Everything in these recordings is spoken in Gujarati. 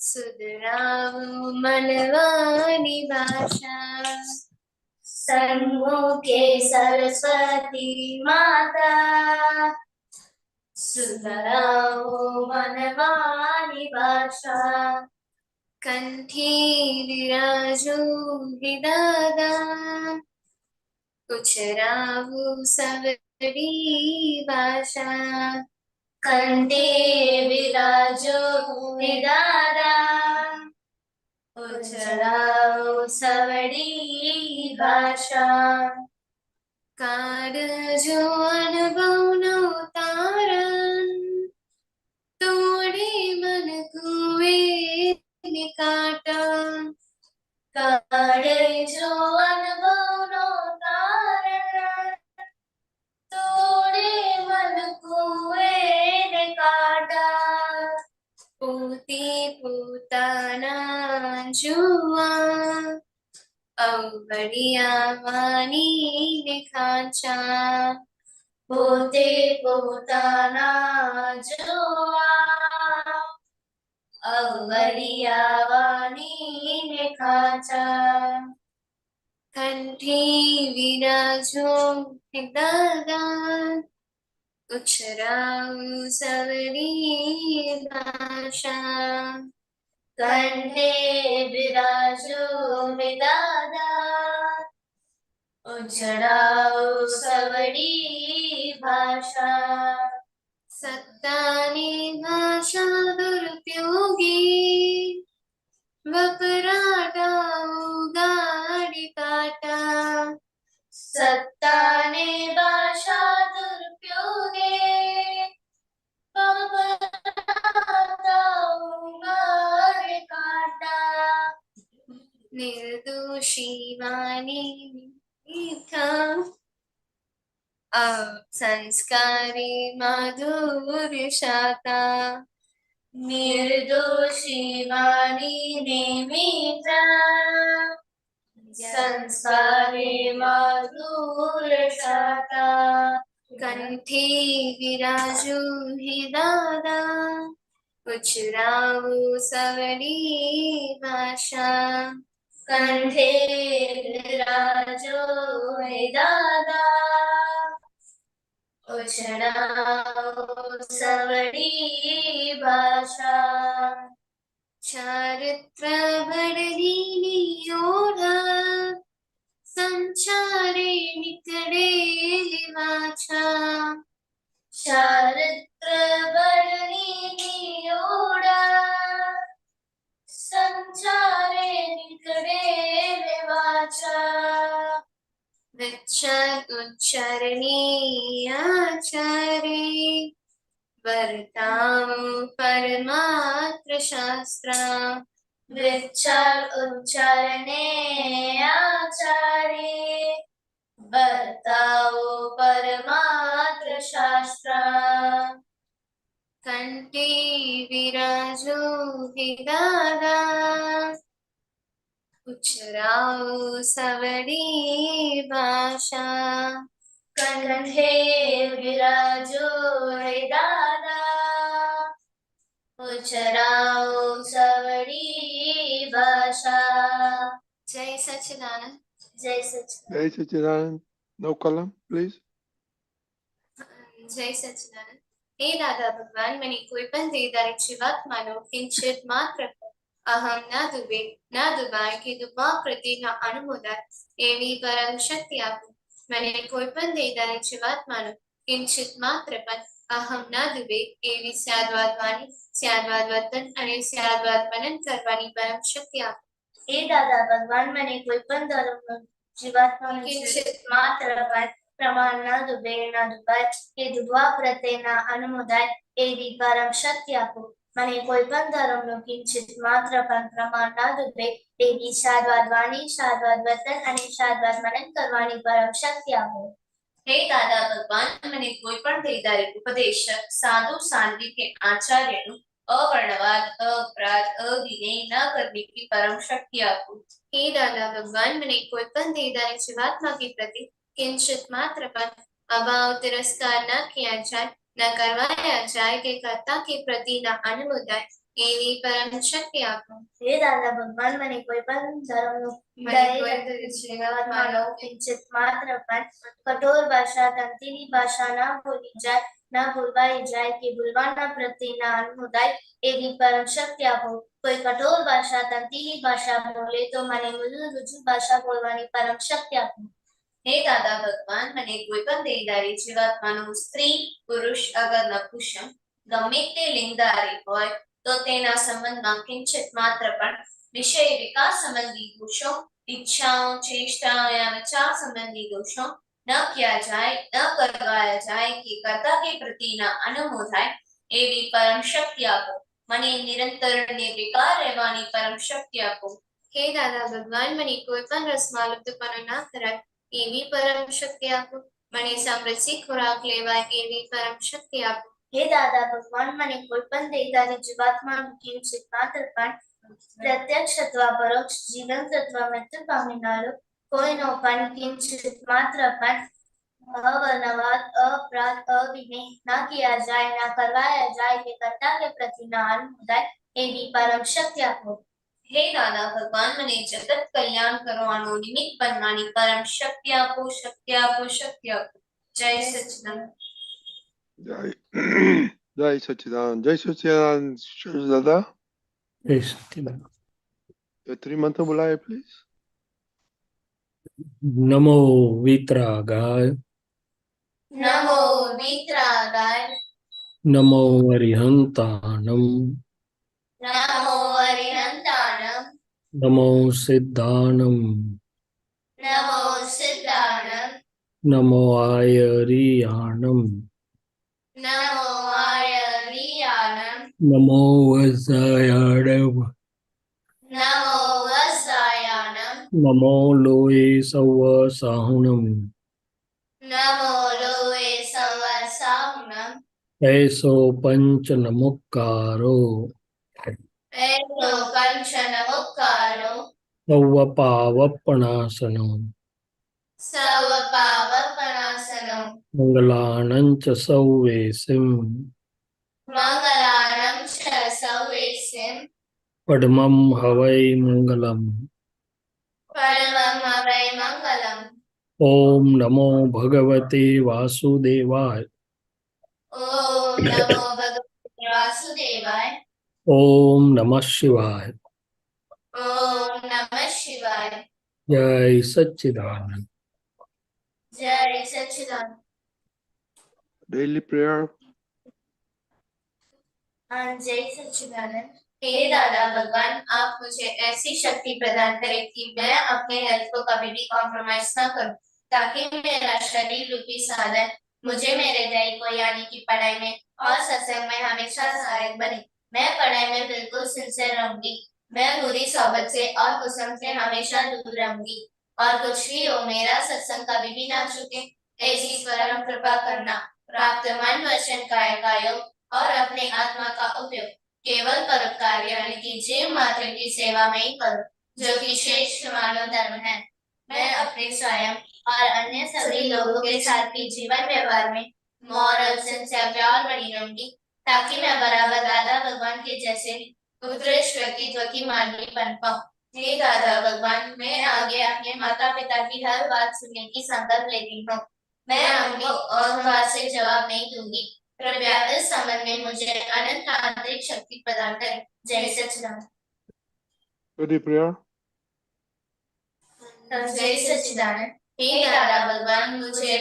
सुधरावो मनवानी भाषा, सन्मुखे सरस्वती माता। सुधरावो मनवानी भाषा, कंठी विराजो विदादा। उच्चरावो सवरी भाषा, कंठे विराजो विदादा। उच्चरावो सवरी भाषा, काळजो अनुभवनो तारण। तोड़े मन कुए निकाटा, काळजो अनुभवनो तारण। तोड़े मन कुए निकाटा, पोते पोताना जुआ। अवड़िया वानी निखाचा, पोते पोताना जुआ। अवड़िया वानी निखाचा, कंठी विराजो दादा। उच्चरावो सवरी भाषा, कंठे विराजो विदादा। उच्चरावो सवरी भाषा, सत्तानी भाषा दुरुपयोगी। वपराटाओ गाड़ी काटा, सत्ताने भाषा दुरुपयोगे। वपराटाओ गाड़ी काटा, निर्दोषी वाणी मीठा। संस्कारी माधुर्य शाखा, निर्दोषी वाणी निमित्रा। संस्कारी माधुर्य शाखा, कंठी विराजो हि दादा। उच्चरावो सवरी भाषा, कंठे विराजो हि दादा। उच्चरावो सवरी भाषा, चारित्र बड़दीनी ओढ़ा। संचारे निकड़े वाचा, चारित्र बड़दीनी ओढ़ा। संचारे निकड़े वाचा, विचार उच्चारणी आचारे। वर्ताओ परमात्र शास्त्र, विचार उच्चारणे आचारे। वर्ताओ परमात्र शास्त्र, कंठी विराजो विदादा। उच्चरावो सवरी भाषा, कंठे विराजो दादा। उच्चरावो सवरी भाषा। जय सच्चिदानंद। जय सच्चिदानंद। Jai Sachidanand. No column, please. जय सच्चिदानंद। हे दादा भगवान, मैंने कोई पण देदारी जीवात मानो किंचित मात्र अहम न दुबे न दुबाय कि दुबा प्रति न अनुमोदाय एवी परम शक्ति आपो। मैंने कोई पण देदारी जीवात मानो किंचित मात्र पण अहम न दुबे एवी स्याद्वाद वाणी स्याद्वाद वर्तन અને સ્યાદ્વાદ મનન કરવાની પરમ શક્તિ આપો। हे दादा भगवान, मैंने कोई पण धर्म जीवात्मा किंचित मात्र पण प्रमाण न दुबे न दुबाय કે દુબા પ્રત્યેના અનુમોદાય એવી પરમ શક્તિ આપો। મને કોઈ પણ ધર્મનું કિંચિત માત્ર પણ પ્રમાણ ન દુબે એવી શાદ્વાદ વાણી શાદ્વાદ વર્તન અને શાદ્વાદ મનન કરવાની પરમ શક્તિ આપો। हे दादा भगवान, મને કોઈ પણ દેદારી ઉપદેશક સાધુ સાધ્વી કે આચાર્યનું અવર્ણવાદ અપરાધ અવિનય ન કરવી की परम शक्ति आपो। हे दादा भगवान, મને કોઈ પણ દેદારી જીવાત્મા के प्रति किंचित मात्र पण अभाव तिरस्कार न किया जाए न करवाया जाए के कर्ता के प्रति न अनुमोदाय એવી પરમ શક્તિ આપો. હે દાદા ભગવાન, મને કોઈ પણ ધર્મનું મને કોઈ જીવનમાં કિંચિત માત્ર પણ કઠોર ભાષા, તંત્રીની ભાષા ના ભૂલી જાય, ના ભૂલવાઈ જાય કે ભૂલવાના પ્રત્યેના અનુદાય એવી પરમ શક્તિ આપો. કોઈ કઠોર ભાષા, તંત્રીની ભાષા બોલે તો મને મૃદુ ભાષા બોલવાની પરમ શક્તિ આપો. હે દાદા ભગવાન, મને કોઈ પણ દેહધારી જીવાત્માનું સ્ત્રી પુરુષ અગર નપુંસક ગમે તે લિંગધારી હોય તો તેના સંબંધમાં કિંચિત માત્ર પણ વિષય વિકાસ સંબંધી દોષો, इच्छाओं चेष्टाओं या विचार संबंधी दोषों न किया जाए, न करवाया जाए कि कर्ता के प्रति न अनुमोदाय एवी परम शक्ति आपो. મને નિરંતર નિર્વિકાર રહેવાની પરમ શક્તિ આપો. હે દાદા ભગવાન, મને કોઈ પણ રસમાં લુપ્તપણું ના કરાય એવી પરમ શક્તિ આપો. મને સમૃદ્ધિ ખોરાક લેવાય એવી પરમ શક્તિ આપો. હે દાદા ભગવાન, મને કોઈ પણ દેહધારી જીવાત્માનું કિંચિત માત્ર પણ પ્રત્યક્ષ અથવા પરોક્ષ જીવંત અથવા મૃત્યુ પામેનારો કોઈનો પણ કિંચિત માત્ર પણ અવનવાદ, અપરાધ, અવિનય ના કિયા જાય, ના કરવાયા જાય કે કર્તા કે પ્રતિ ના અનુદાય એવી પરમ શક્તિ આપો. હે દાદા ભગવાન, મને જગત કલ્યાણ કરવાનો નિમિત્ત બનવાની પરમ શક્તિ આપો, શક્તિ આપો, શક્તિ આપો. જય સચ્ચિદાનંદ. Jai Sachidanand. Jai Sachidanand, Shreya Dada. જય Sachchidanand. Your three mantra bulaya, please. નમો વિતરાગાય, નમો વિતરાગાય, નમો અરિહંતાણમ, નમો અરિહંતાણમ, નમો સિદ્ધાનમ, નમો સિદ્ધાનમ, નમો આયરિયાણમ, નમો આયરિયાણમ, નમો વજ્રાયાણમ, નમો વત્સાયાણમ, નમો લોય સવ સાહુણમ, નમો લોએ સંવત્સાહુણમ, એસો પંચ નમુક્કારો, એસો પંચ નમુક્કારો, સવ પાવપણાસનો, સવ પાવપણાસનો, મંગલાનંચ સૌવેસિમ, મંગલાણં ચ સૌવેસિમ, પડમમ હવૈ મંગલમ. પરમં હવૈ મંગલમ. ઓમ નમો ભગવતે વાસુદેવાય, ઓમ નમો ભગવતે વાસુદેવાય, ઓમ નમઃ શિવાય. ઓમ નમઃ શિવાય. જય સચ્ચિદાનંદ. જય સચ્ચિદાનંદ. Daily prayer. जय सच्चिदानंद. हे दादा भगवान, आप मुझे ऐसी शक्ति प्रदान करें कि मैं अपने हेल्थ को कभी भी कॉम्प्रोमाइज ना करूं, ताकि मेरा शरीर रूपी साधन मुझे मेरे दैनिक को यानी कि पढ़ाई में और सत्संग में हमेशा सहायक बने. मैं पढ़ाई में बिल्कुल सिंसियर रहूंगी. मैं बुरी सोबत से और कुसंग से हमेशा दूर रहूंगी. और कुछ भी हो, मेरा सत्संग कभी भी ना छूटे, ऐसी परम कृपा करना. प्राप्त मन वचन काया का योग और अपने आत्मा का उपयोग केवल परोपकार यानी कि जीव मात्र की सेवा में ही करो, जो कि श्रेष्ठ मानव धर्म है. मैं अपने स्वयं और अन्य सभी लोगों के साथ भी जीवन व्यवहार में मॉरल सिंसियर प्योर बनी रहूंगी, ताकि मैं बराबर दादा भगवान के जैसे उत्कृष्ट व्यक्तित्व की मानवी बन पाऊं. हे दादा भगवान, मैं आगे अपने माता पिता की हर बात सुनने की संकल्प लेती हूँ. मैं उनको अहंकार से जवाब नहीं दूंगी. कृपया इस संबंध में मुझे अनंत आंतरिक शक्ति प्रदान करें. जय सच्चिदानंद. Daily prayer. जय सच्चिदानंद. हे दादा भगवान, मुझे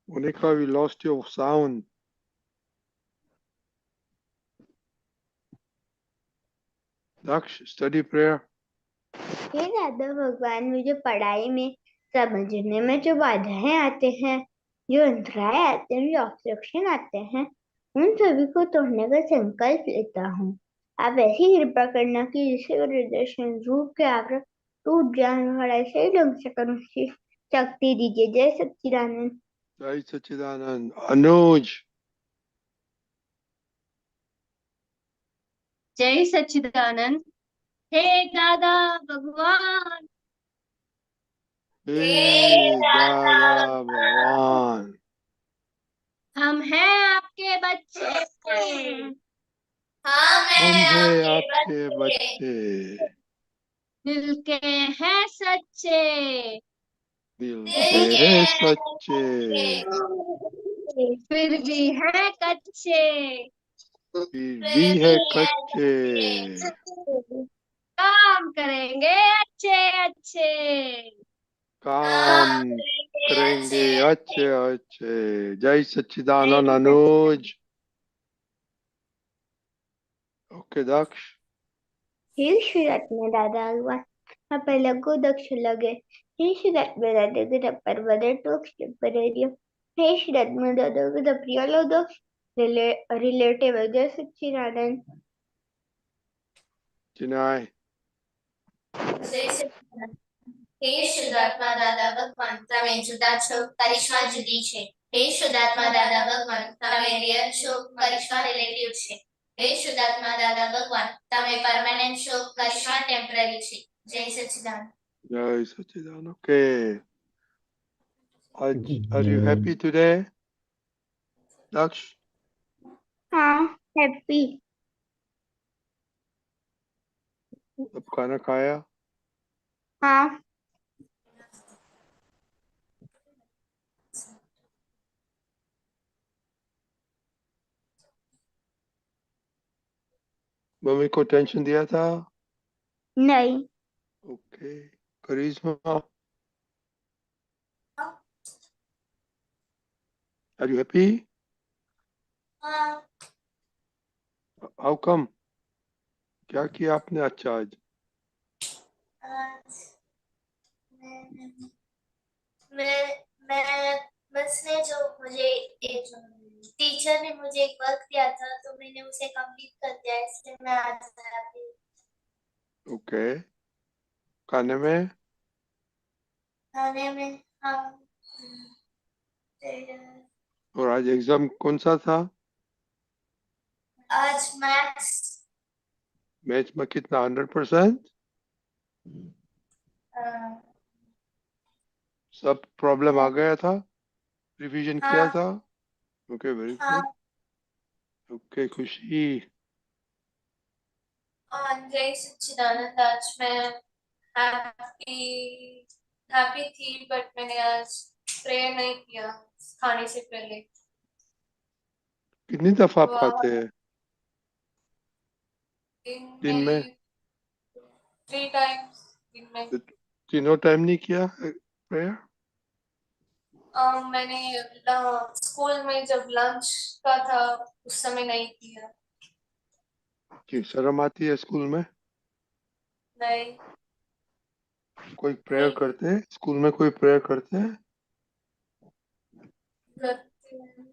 Monica, we lost your sound. Daksh, study prayer. हे दादा भगवान, मुझे पढ़ाई में समझने में जो बाधाएं आते हैं, जो अंतराय आते हैं, जो ऑब्स्ट्रक्शन आते हैं, उन सभी को तोड़ने का संकल्प लेता हूँ. आप ऐसी कृपा करना कि जिससे हृदय रूप के आग्रह टूट जाए और ऐसे ही ढंग से करूँ की शक्ति दीजिए. जय सच्चिदानंद. Jai Sachidanand. Anuj. जय सच्चिदानंद. हे दादा भगवान, हे दादा भगवान, हम हैं आपके बच्चे, हम हम हैं हैं आपके आपके बच्चे, बच्चे, दिल के हैं सच्चे, दिल दिल के के हैं हैं सच्चे, सच्चे, फिर भी हैं कच्चे, फिर फिर भी है भी हैं कच्चे, कच्चे, काम करेंगे अच्छे अच्छे। काम काम करेंगे करेंगे अच्छे अच्छे अच्छे। अच्छे। जय सच्चिदानंद अनुज। ओके दक्ष। हे श्रीरत्न दादा भगवान आपल्याला दक्ष लगे हे श्रीरत्न दादा गदा पर्वत टोक्ष टेम्परेरियो हे श्रीरत्न दादा गदा प्रियालो दक्ष रिलेटिव जय सच्चिदानंद चिनाय। જય સચ્ચિદાનંદ. હે શુદ્ધાત્મા દાદા ભગવાન તમે જુદા છો, કરિશ્મા જુદી છે. હે શુદ્ધાત્મા દાદા ભગવાન તમે રિયલ છો, કરિશ્મા રિલેટિવ છે. હે શુદ્ધાત્મા દાદા ભગવાન તમે પરમેનન્ટ છો, કરિશ્મા ટેમ્પરરી છે. જય સચ્ચિદાનંદ. Jai Sachidan. Okay. Are you happy today, Daksh? हाँ हैप्पी अब खाना खाया? हाँ मम्मी को टेंशन दिया था? नहीं okay. Karishma, are you happy? हाँ, How come? क्या किया आपने अच्छा आज? आज मैं बस ने जो मुझे एक टीचर ने मुझे एक वर्क दिया था तो मैंने उसे कंप्लीट कर दिया, इसलिए मैं आज हैप्पी। ओके। खाने में? खाने में हम और आज एग्जाम कौन सा था? आज मैथ्स मैथ में कितना 100%? सब प्रॉब्लम आ गया था? रिवीजन किया हाँ था? ओके, वेरी हाँ गुड। ओके, खुशी। जय सच्चिदानंद. आज मैं हैप्पी हैप्पी थी, बट मैंने आज प्रेयर नहीं किया खाने से पहले. कितनी दफा आप वाह. खाते हैं दिन में? 3 times दिन में. तीनों टाइम नहीं किया प्रेयर? मैंने स्कूल में जब लंच का था उस समय नहीं किया. कि शर्म आती है स्कूल में? नहीं कोई प्रेयर नहीं करते हैं स्कूल में? कोई प्रेयर करते हैं? करते हैं.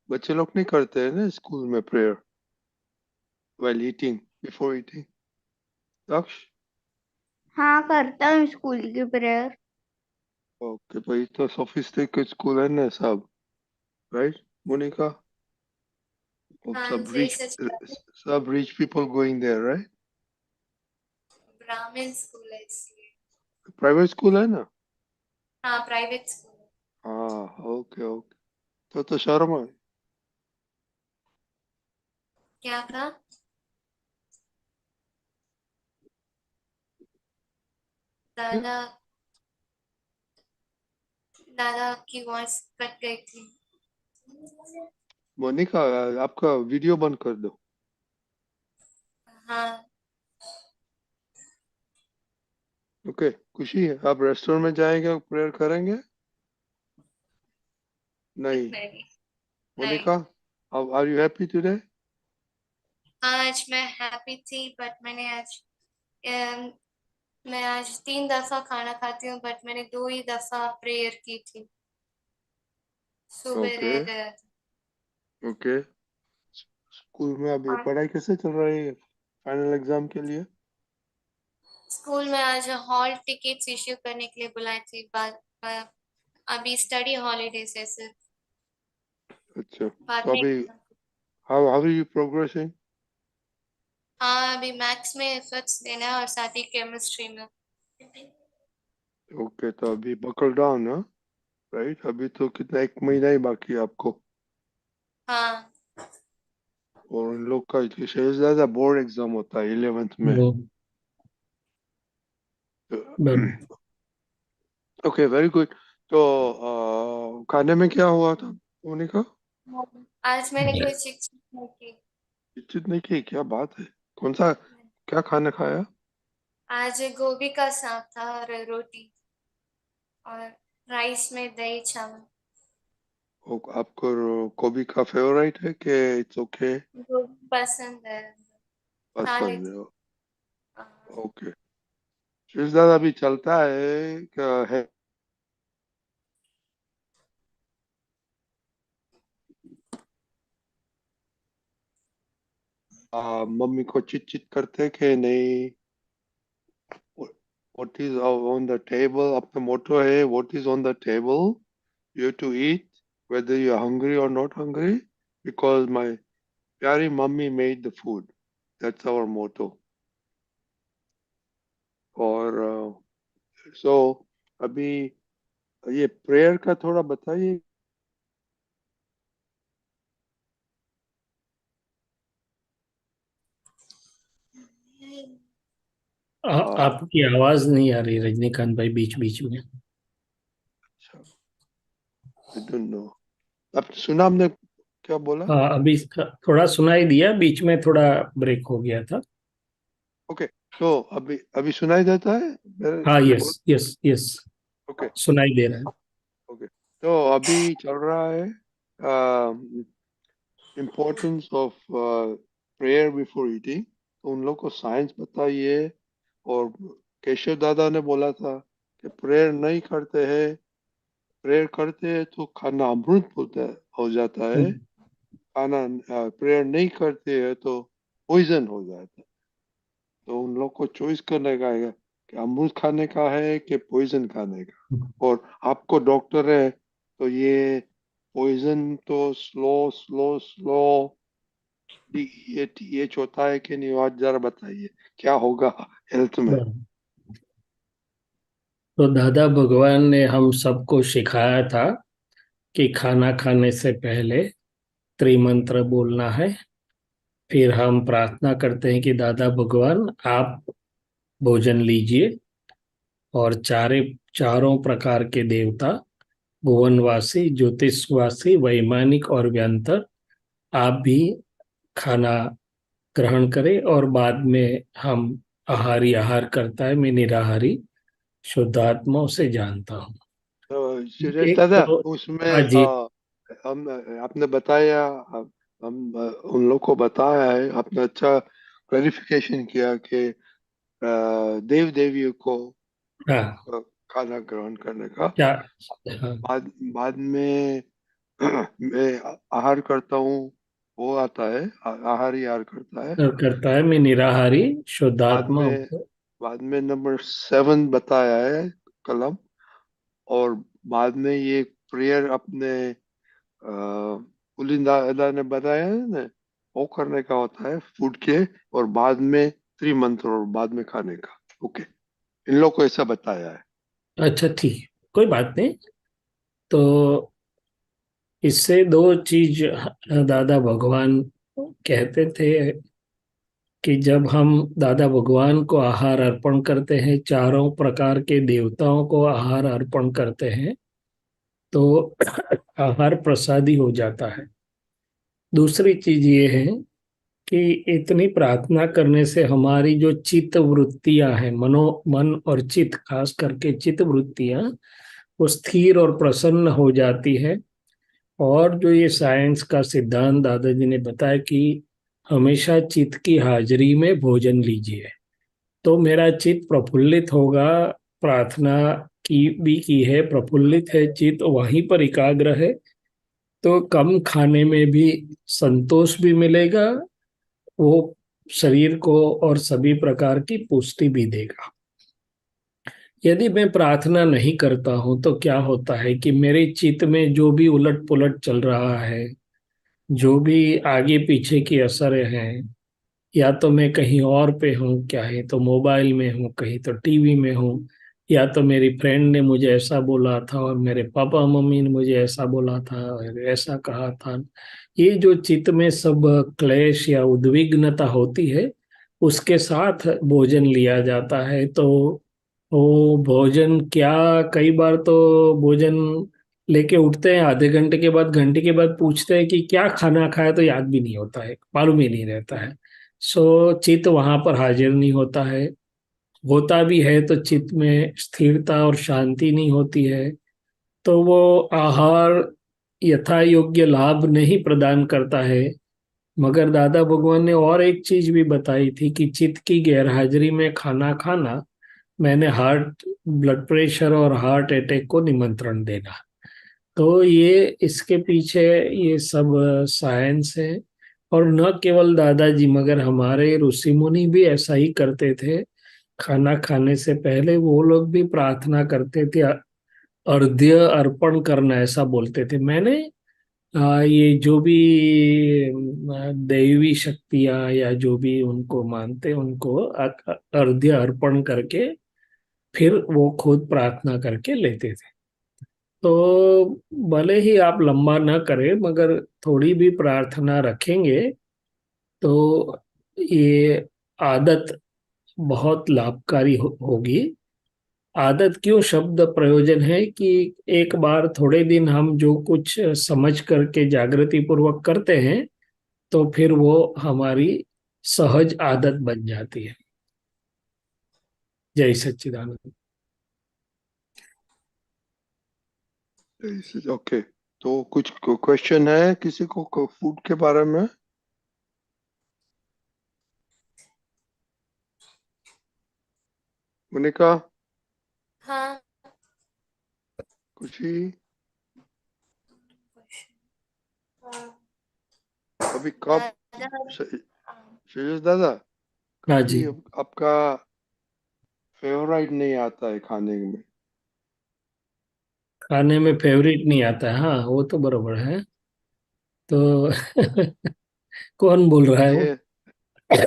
बच्चे लोग नहीं करते हैं ना स्कूल में prayer while eating, before eating. दक्ष? हाँ करता हूँ स्कूल की प्रेयर ओके भाई, तो सोफिस्टिकेटेड स्कूल है ना सब, राइट मोनिका? हाँ सब जय रिच, सच्चिदानंद. सब rich people going there, right? ब्राह्मण स्कूल है इसलिए. प्राइवेट स्कूल है ना? हाँ प्राइवेट स्कूल है. हाँ, ओके ओके। तो शर्म है? क्या था? दादा दादा की वॉइस कट गई थी. मोनिका, आपका वीडियो बंद कर दो। हाँ ओके, खुशी है आप रेस्टोरेंट में जाएंगे, प्रेयर करेंगे? नहीं। नहीं. Monika, are you happy today? आज मैं हैप्पी थी, बट मैं आज 3 दफा खाना खाती हूँ, बट मैंने 2 ही दफा प्रेयर की थी. सुबह ओके रह गया था. ओके। स्कूल में अभी और पढ़ाई कैसे चल रही है फाइनल एग्जाम के लिए? स्कूल में आज हॉल टिकट्स इश्यू करने के लिए बुलाई थी. अभी स्टडी हॉलीडेज है सर. अच्छा, बाद तो में अभी हाउ आर यू प्रोग्रेसिंग? हाँ अभी मैथ्स में एफर्ट्स देना है और साथ ही केमिस्ट्री में. ओके, तो अभी बकल डाउन, हाँ, राइट। अभी तो कितना, 1 महीना ही बाकी है आपको। हाँ और उन लोग का शहजादा बोर्ड एग्जाम होता है 11th में। वो बराबर। Okay, very good. तो खाने में क्या हुआ था उन्हें का? आज मैंने कोई शिक्षक नहीं की। निश्चित नहीं की, क्या बात है। कौन सा, क्या खाना खाया? आज गोभी का साग था और रोटी और राइस में दही चावल। आपको गोभी का फेवरेट है कि इट्स ओके? गोभी पसंद है, खा पसंद लेती है। हूँ। ओके, शहजादा अभी चलता है क्या है? मम्मी को चिट चिट करते कि नहीं? What is on the table? अपना motto है, what is on the table you have to eat whether you are hungry or not hungry, because my प्यारी mummy made the food. That's our motto. और so अभी ये प्रेयर का थोड़ा बताइए। आपकी आवाज नहीं आ रही रजनीकांत भाई, बीच बीच में। अच्छा, I don't know। अब सुना आपने क्या बोला? हाँ, अभी थोड़ा सुनाई दिया, बीच में थोड़ा ब्रेक हो गया था। ओके, तो अभी अभी सुनाई देता है मेरे हाँ, बोल? यस यस यस, ओके सुनाई दे रहा है। ओके, तो अभी चल रहा है importance of prayer before eating. तो उन लोग को साइंस बताइए। और केशव दादा ने बोला था कि प्रेयर नहीं करते हैं, प्रेयर करते हैं तो खाना अमृत होता है, हो जाता है। हम्म, खाना प्रेयर नहीं करते हैं तो पॉइजन हो जाता है। तो उन लोग को चॉइस करने का है कि अमृत खाने का है कि पॉइजन खाने का। और आपको डॉक्टर है तो ये पॉइजन तो स्लो स्लो स्लो ये होता है कि नहीं, आज जरा बताइए क्या होगा हेल्थ में। बराबर। तो दादा भगवान ने हम सबको सिखाया था कि खाना खाने से पहले त्रिमंत्र बोलना है। फिर हम प्रार्थना करते हैं कि दादा भगवान आप भोजन लीजिए, और चारों प्रकार के देवता, भुवनवासी, ज्योतिषवासी, वैमानिक और व्यंतर, आप भी खाना ग्रहण करें। और बाद में हम आहारी आहार करता है, मैं निराहारी शुद्धात्माओं से जानता हूँ। तो सुरेश एक दादा, तो, हाँ उसमें जी। हम आपने बताया, हम उन लोग को बताया है, आपने अच्छा क्लैरिफिकेशन किया कि देव देवियों को हाँ, खाना ग्रहण करने का। क्या, हाँ, बाद बाद में मैं आहार करता हूँ, वो आता है, आहारी आहार करता है। करता है, मैं निराहारी बाद शुद्धात्मा में हूँ। नंबर 7 बताया है, कलम। और बाद में ये प्रेयर अपने पुलिंदा अदा ने बताया है ना, वो करने का होता है फूड के। और बाद में त्रिमंत्र और बाद में खाने का। ओके, इन लोग को ऐसा बताया है। अच्छा, ठीक है, कोई बात नहीं। तो इससे दो चीज दादा भगवान कहते थे कि जब हम दादा भगवान को आहार अर्पण करते हैं, चारों प्रकार के देवताओं को आहार अर्पण करते हैं, तो आहार प्रसादी हो जाता है। दूसरी चीज ये है कि इतनी प्रार्थना करने से हमारी जो चित्त वृत्तियां हैं, मन और चित्त, खास करके चित्त वृत्तियां, वो स्थिर और प्रसन्न हो जाती है। और जो ये साइंस का सिद्धांत दादाजी ने बताया कि हमेशा चित्त की हाजिरी में भोजन लीजिए, तो मेरा चित्त प्रफुल्लित होगा। प्रार्थना की भी की है, प्रफुल्लित है चित्त, वहीं पर एकाग्र है, तो कम खाने में भी संतोष भी मिलेगा, वो शरीर को और सभी प्रकार की पुष्टि भी देगा। यदि मैं प्रार्थना नहीं करता हूं तो क्या होता है कि मेरे चित्त में जो भी उलट पुलट चल रहा है, जो भी आगे पीछे की असर हैं, या तो मैं कहीं और पे हूँ, क्या है तो मोबाइल में हूँ, कहीं तो टीवी में हूँ, या तो मेरी फ्रेंड ने मुझे ऐसा बोला था और मेरे पापा मम्मी ने मुझे ऐसा बोला था और ऐसा कहा था। ये जो चित्त में सब क्लेश या उद्विग्नता होती है, उसके साथ भोजन लिया जाता है। तो वो भोजन क्या, कई बार तो भोजन लेके उठते हैं, आधे घंटे के बाद, घंटे के बाद पूछते हैं कि क्या खाना खाया, तो याद भी नहीं होता है, मालूम ही नहीं रहता है। सो चित्त वहां पर हाजिर नहीं होता है। होता भी है तो चित्त में स्थिरता और शांति नहीं होती है। तो वो आहार यथा योग्य लाभ नहीं प्रदान करता है। मगर दादा भगवान ने और एक चीज भी बताई थी कि चित्त की गैरहाजिरी में खाना खाना, मैंने हार्ट ब्लड प्रेशर और हार्ट अटैक को निमंत्रण देना। तो ये इसके पीछे ये सब साइंस है। और न केवल दादाजी मगर हमारे ऋषि मुनि भी ऐसा ही करते थे। खाना खाने से पहले वो लोग भी प्रार्थना करते थे, अर्घ्य अर्पण करना ऐसा बोलते थे। मैंने ये जो भी दैवी शक्तियां या जो भी उनको मानते उनको अर्घ्य अर्पण करके फिर वो खुद प्रार्थना करके लेते थे। तो भले ही आप लंबा ना करें मगर थोड़ी भी प्रार्थना रखेंगे तो ये आदत बहुत लाभकारी होगी। आदत क्यों शब्द प्रयोजन है कि एक बार थोड़े दिन हम जो कुछ समझ करके जागृति पूर्वक करते हैं तो फिर वो हमारी सहज आदत बन जाती है। जय सच्चिदानंद। ओके, तो कुछ क्वेश्चन है किसी को फूड के बारे में? मोनिका, हाँ। कुछ ही? अभी कब दादा, श्रेयस दादा, हाँ कभी जी। आपका फेवरेट नहीं आता है खाने में? खाने में फेवरेट नहीं आता है, हाँ वो तो बरोबर है। तो कौन बोल रहा है वो? ये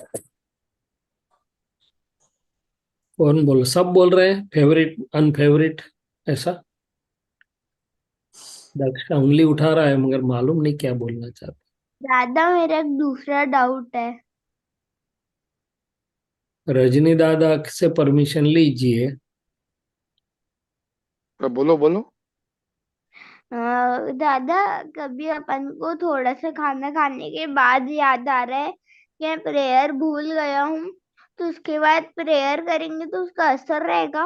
कौन बोल, सब बोल रहे हैं फेवरेट अनफेवरेट ऐसा। दक्ष का उंगली उठा रहा है मगर मालूम नहीं क्या बोलना चाहता। दादा मेरा एक दूसरा डाउट है। रजनी दादा से परमिशन लीजिए। बोलो बोलो। दादा, कभी अपन को थोड़ा सा खाना खाने के बाद याद आ रहा है कि मैं प्रेयर भूल गया हूँ, तो उसके बाद प्रेयर करेंगे तो उसका असर रहेगा?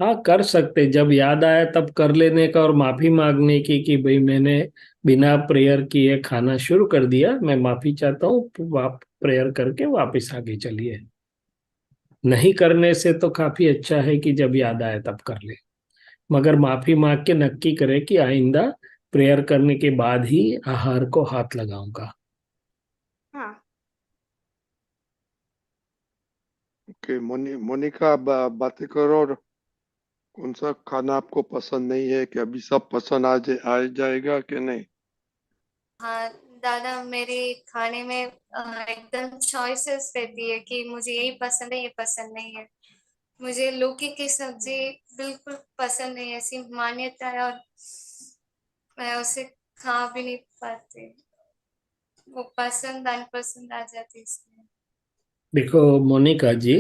हाँ कर सकते, जब याद आया तब कर लेने का और माफी मांगने की कि भाई मैंने बिना प्रेयर किए खाना शुरू कर दिया, मैं माफी चाहता हूँ, आप प्रेयर करके वापस आगे चलिए। नहीं करने से तो काफी अच्छा है कि जब याद आए तब कर ले। मगर माफी मांग के नक्की करे कि आइंदा प्रेयर करने के बाद ही आहार को हाथ लगाऊंगा। हाँ। ओके, मोनिका, आप बातें करो। और कौन सा खाना आपको पसंद नहीं है, कि अभी सब पसंद आ जाएगा कि नहीं? हाँ दादा, मेरे खाने में एकदम चॉइसेस रहती है कि मुझे यही पसंद है, ये पसंद नहीं है। मुझे लौकी की सब्जी बिल्कुल पसंद नहीं है, ऐसी मान्यता है, और मैं उसे खा भी नहीं पाती। वो पसंद अनपसंद आ जाती है इसमें। देखो मोनिका जी,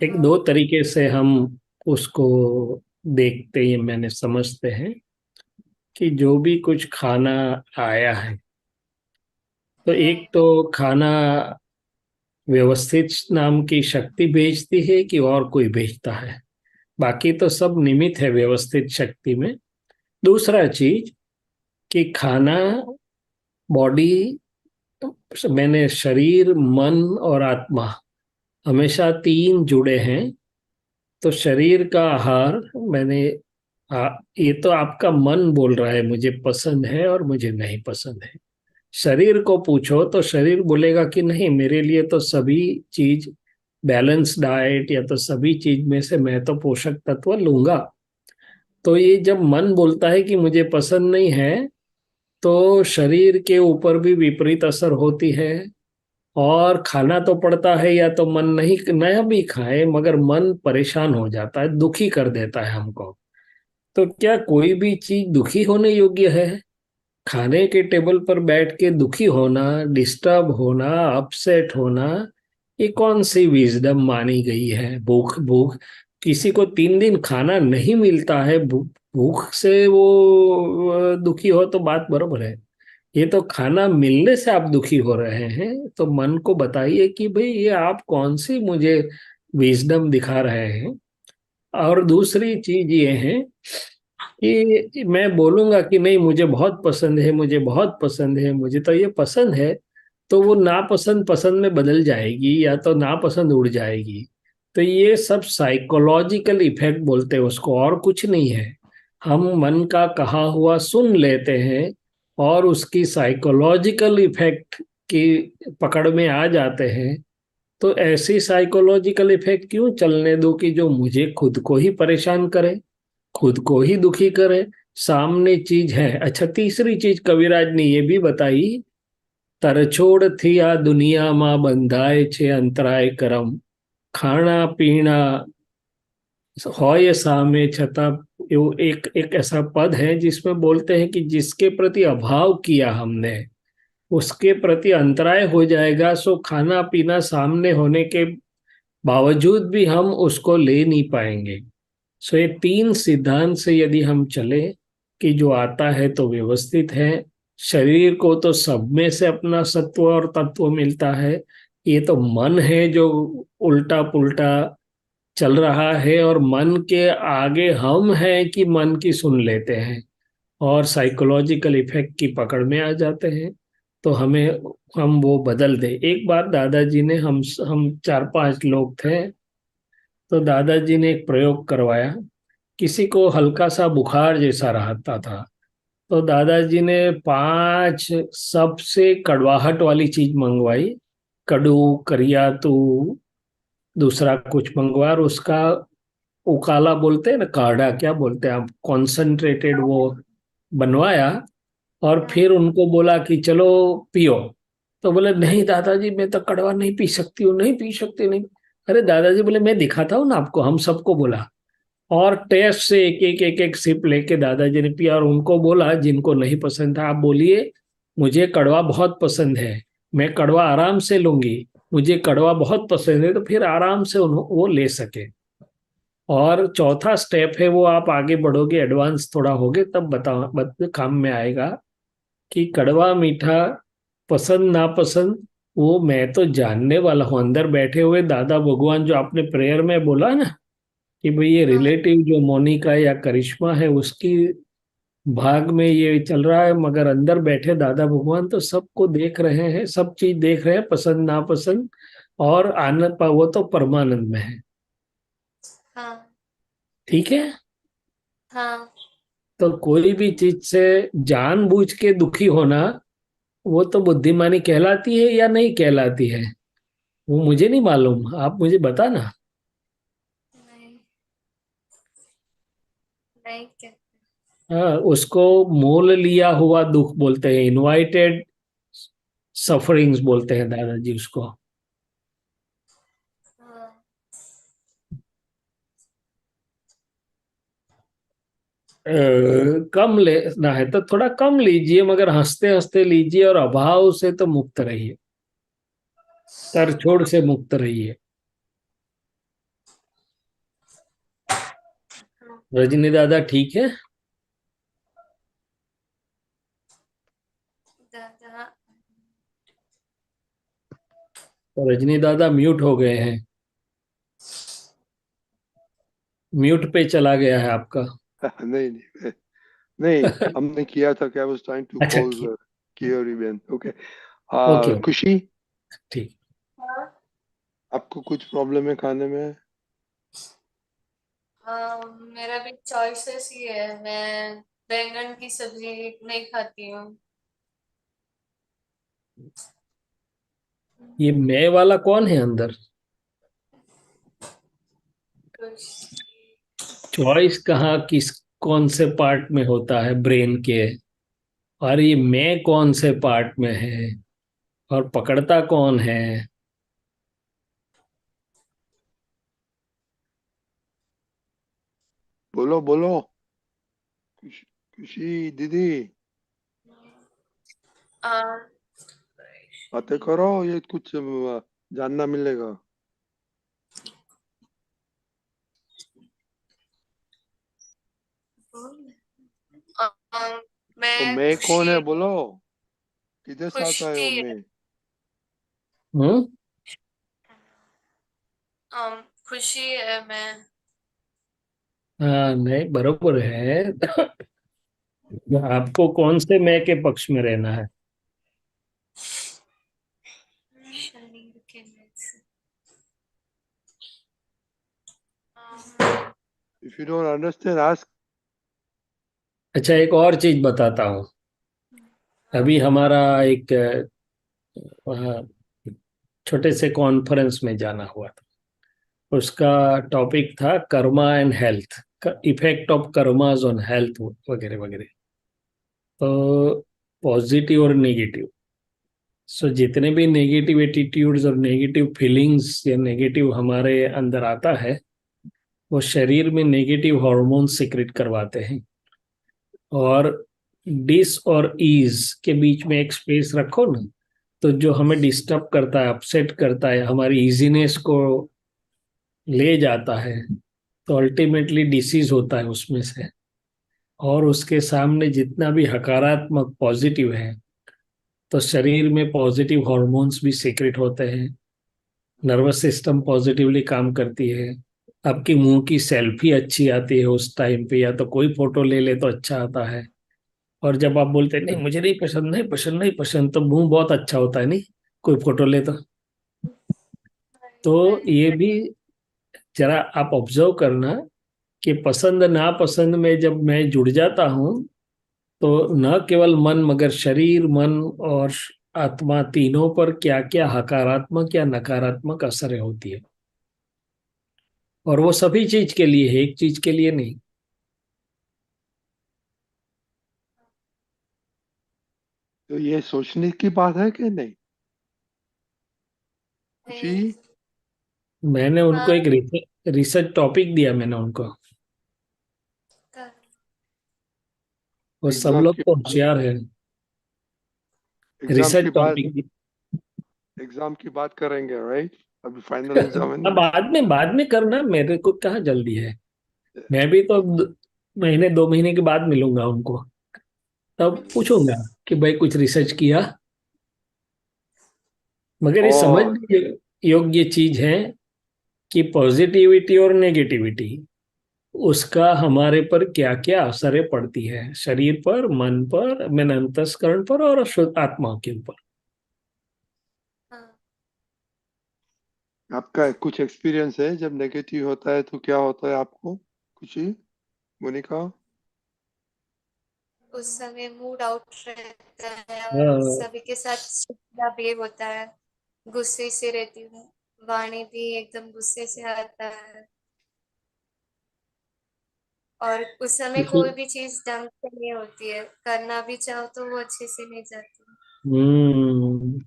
एक हाँ। दो तरीके से हम उसको देखते हैं, मैंने समझते हैं कि जो भी कुछ खाना आया है तो एक तो खाना व्यवस्थित नाम की शक्ति भेजती है कि और कोई भेजता है, बाकी तो सब निमित्त है व्यवस्थित शक्ति में। दूसरा चीज कि खाना बॉडी, मैंने शरीर मन और आत्मा हमेशा तीन जुड़े हैं। तो शरीर का आहार मैंने ये तो आपका मन बोल रहा है मुझे पसंद है और मुझे नहीं पसंद है। शरीर को पूछो तो शरीर बोलेगा कि नहीं, मेरे लिए तो सभी चीज बैलेंस डाइट या तो सभी चीज में से मैं तो पोषक तत्व लूंगा। तो ये जब मन बोलता है कि मुझे पसंद नहीं है तो शरीर के ऊपर भी विपरीत असर होती है और खाना तो पड़ता है, या तो मन नहीं नया भी खाए मगर मन परेशान हो जाता है, दुखी कर देता है हमको। तो क्या कोई भी चीज दुखी होने योग्य है? खाने के टेबल पर बैठ के दुखी होना, डिस्टर्ब होना, अपसेट होना, ये कौन सी विजडम मानी गई है? भूख भूख किसी को 3 दिन खाना नहीं मिलता है, भूख से वो दुखी हो तो बात बरोबर है। ये तो खाना मिलने से आप दुखी हो रहे हैं। तो मन को बताइए कि भाई ये आप कौन सी मुझे विजडम दिखा रहे हैं। और दूसरी चीज ये है कि मैं बोलूंगा कि नहीं मुझे बहुत पसंद है, मुझे बहुत पसंद है, मुझे तो ये पसंद है, तो वो नापसंद पसंद में बदल जाएगी या तो नापसंद उड़ जाएगी। तो ये सब साइकोलॉजिकल इफेक्ट बोलते हैं उसको, और कुछ नहीं है। हम मन का कहा हुआ सुन लेते हैं और उसकी साइकोलॉजिकल इफेक्ट की पकड़ में आ जाते हैं। तो ऐसी साइकोलॉजिकल इफेक्ट क्यों चलने दो कि जो मुझे खुद को ही परेशान करे, खुद को ही दुखी करे। सामने चीज है। अच्छा, तीसरी चीज कविराज ने ये भी बताई, तरछोड़ थी आ दुनिया मां बंधाए छे अंतराय करम, खाना पीना હોય સામે છતાં એવું एक एक ऐसा पद है जिसमें बोलते हैं कि जिसके प्रति अभाव किया हमने उसके प्रति अंतराय हो जाएगा। सो खाना पीना सामने होने के बावजूद भी हम उसको ले नहीं पाएंगे। सो ये 3 सिद्धांत से यदि हम चले कि जो आता है तो व्यवस्थित है, शरीर को तो सब में से अपना सत्व और तत्व मिलता है, ये तो मन है जो उल्टा पुल्टा चल रहा है, और मन के आगे हम हैं कि मन की सुन लेते हैं और साइकोलॉजिकल इफेक्ट की पकड़ में आ जाते हैं। तो हमें हम वो बदल दे। एक बार दादाजी ने हम 4-5 लोग थे, तो दादाजी ने एक प्रयोग करवाया। किसी को हल्का सा बुखार जैसा रहता था, तो दादाजी ने 5 सबसे कड़वाहट वाली चीज मंगवाई। कड़ू, करियातू, दूसरा कुछ मंगवा, और उसका उकाला बोलते हैं ना, काढ़ा क्या बोलते हैं आप, कॉन्सेंट्रेटेड वो बनवाया। और फिर उनको बोला कि चलो पियो। तो बोले नहीं दादाजी मैं तो कड़वा नहीं पी सकती हूँ, नहीं पी सकती नहीं। अरे दादाजी बोले मैं दिखाता हूँ ना आपको, हम सबको बोला। और टेस्ट से एक सिप लेके दादाजी ने पिया, और उनको बोला जिनको नहीं पसंद था, आप बोलिए मुझे कड़वा बहुत पसंद है, मैं कड़वा आराम से लूंगी, मुझे कड़वा बहुत पसंद है। तो फिर आराम से वो ले सके। और चौथा स्टेप है, वो आप आगे बढ़ोगे, एडवांस थोड़ा होगे तब काम में आएगा कि कड़वा मीठा पसंद नापसंद वो मैं तो जानने वाला हूँ। अंदर बैठे हुए दादा भगवान जो आपने प्रेयर में बोला ना कि भाई ये हाँ रिलेटिव जो मोनिका या करिश्मा है उसकी भाग में ये चल रहा है, मगर अंदर बैठे दादा भगवान तो सबको देख रहे हैं, सब चीज देख रहे हैं, पसंद नापसंद। और आनंद वो तो परमानंद में है। हाँ ठीक है। हाँ तो कोई भी चीज से जानबूझ के दुखी होना वो तो बुद्धिमानी कहलाती है या नहीं कहलाती है, वो मुझे नहीं मालूम, आप मुझे बताना। नहीं नहीं कहते। हाँ, उसको मोल लिया हुआ दुख बोलते हैं, इनवाइटेड सफरिंग्स बोलते हैं दादाजी उसको। हाँ कम लेना है तो थोड़ा कम लीजिए, मगर हंसते हंसते लीजिए, और अभाव से तो मुक्त रहिए, तरछोड़ से मुक्त रहिए। हाँ, रजनी दादा ठीक है? दादा तो रजनी दादा म्यूट हो गए हैं, म्यूट पे चला गया है आपका। नहीं नहीं नहीं, हमने किया था कि आई वाज ट्राइंग टू अच्छा कॉल कियोरी बेन। ओके। ओके खुशी, ठीक। हाँ आपको कुछ प्रॉब्लम है खाने में? मेरा भी चॉइसेस ही है, मैं बैंगन की सब्जी नहीं खाती हूँ। ये मैं वाला कौन है अंदर? कुछ चॉइस कहाँ, किस कौन से पार्ट में होता है ब्रेन के? और ये मैं कौन से पार्ट में है? और पकड़ता कौन है? बोलो बोलो, खुशी दीदी, अ, बातें करो, ये कुछ जानना मिलेगा। अ, तो मैं मैं कौन है खुशी बोलो, किधर से आता है वो खुशी मैं? हम्म। खुशी है मैं। हाँ, नहीं, बरोबर है। आपको कौन से मैं के पक्ष में रहना है? शरीर के में से। Um, if you don't understand ask. अच्छा, एक और चीज बताता हूँ। अभी हमारा एक वहाँ छोटे से कॉन्फ्रेंस में जाना हुआ था। उसका टॉपिक था Karma and health, effect of karmas on health वगैरह वगैरह। तो पॉजिटिव और नेगेटिव, सो जितने भी नेगेटिव एटीट्यूड्स और नेगेटिव फीलिंग्स या नेगेटिव हमारे अंदर आता है, वो शरीर में नेगेटिव हार्मोन सिक्रेट करवाते हैं। और डिस और ईज के बीच में एक स्पेस रखो ना, तो जो हमें डिस्टर्ब करता है, अपसेट करता है, हमारी इजीनेस को ले जाता है, तो अल्टीमेटली डिसीज होता है उसमें से। और उसके सामने जितना भी हकारात्मक पॉजिटिव है, तो शरीर में पॉजिटिव हॉर्मोन्स भी सीक्रेट होते हैं, नर्वस सिस्टम पॉजिटिवली काम करती है, आपकी मुंह की सेल्फी अच्छी आती है उस टाइम पे, या तो कोई फोटो ले ले तो अच्छा आता है। और जब आप बोलते हैं नहीं मुझे नहीं पसंद, नहीं पसंद, नहीं पसंद, तो मुंह बहुत अच्छा होता है, नहीं कोई फोटो ले तो ये भी जरा आप ऑब्जर्व करना कि पसंद नापसंद में जब मैं जुड़ जाता हूँ, तो न केवल मन मगर शरीर, मन और आत्मा तीनों पर क्या क्या हकारात्मक या नकारात्मक असर होती है। और वो सभी चीज के लिए है, एक चीज के लिए नहीं। तो ये सोचने की बात है कि नहीं खुशी? मैंने उनको हाँ, एक रिसर्च टॉपिक दिया, मैंने उनको। कर- वो सब एग्जाम लोग की तो होशियार है। एग्जाम रिसर्च की बात टॉपिक। एग्जाम की बात करेंगे, राइट? अभी फाइनल एग्जाम है अब ना। बाद में करना, मेरे को कहाँ जल्दी है। मैं भी तो महीने 2 महीने के बाद मिलूंगा उनको, तब पूछूंगा कि भाई कुछ रिसर्च किया। मगर ये और समझ योग्य चीज है कि पॉजिटिविटी और नेगेटिविटी, उसका हमारे पर क्या क्या असरें पड़ती है, शरीर पर, मन पर, मन अंतस्करण पर और शुद्ध आत्मा के ऊपर। हाँ, आपका कुछ एक्सपीरियंस है जब नेगेटिव होता है तो क्या होता है आपको खुशी, मोनिका? उस समय मूड आउट रहता है और हाँ, सभी के साथ चिड़चिड़ा भी होता है। गुस्से से रहती हूँ। वाणी भी एकदम गुस्से से आता है। और उस समय कोई इसी- भी चीज ढंग से नहीं होती है, करना भी चाहो तो वो अच्छे से नहीं जाती। हम्म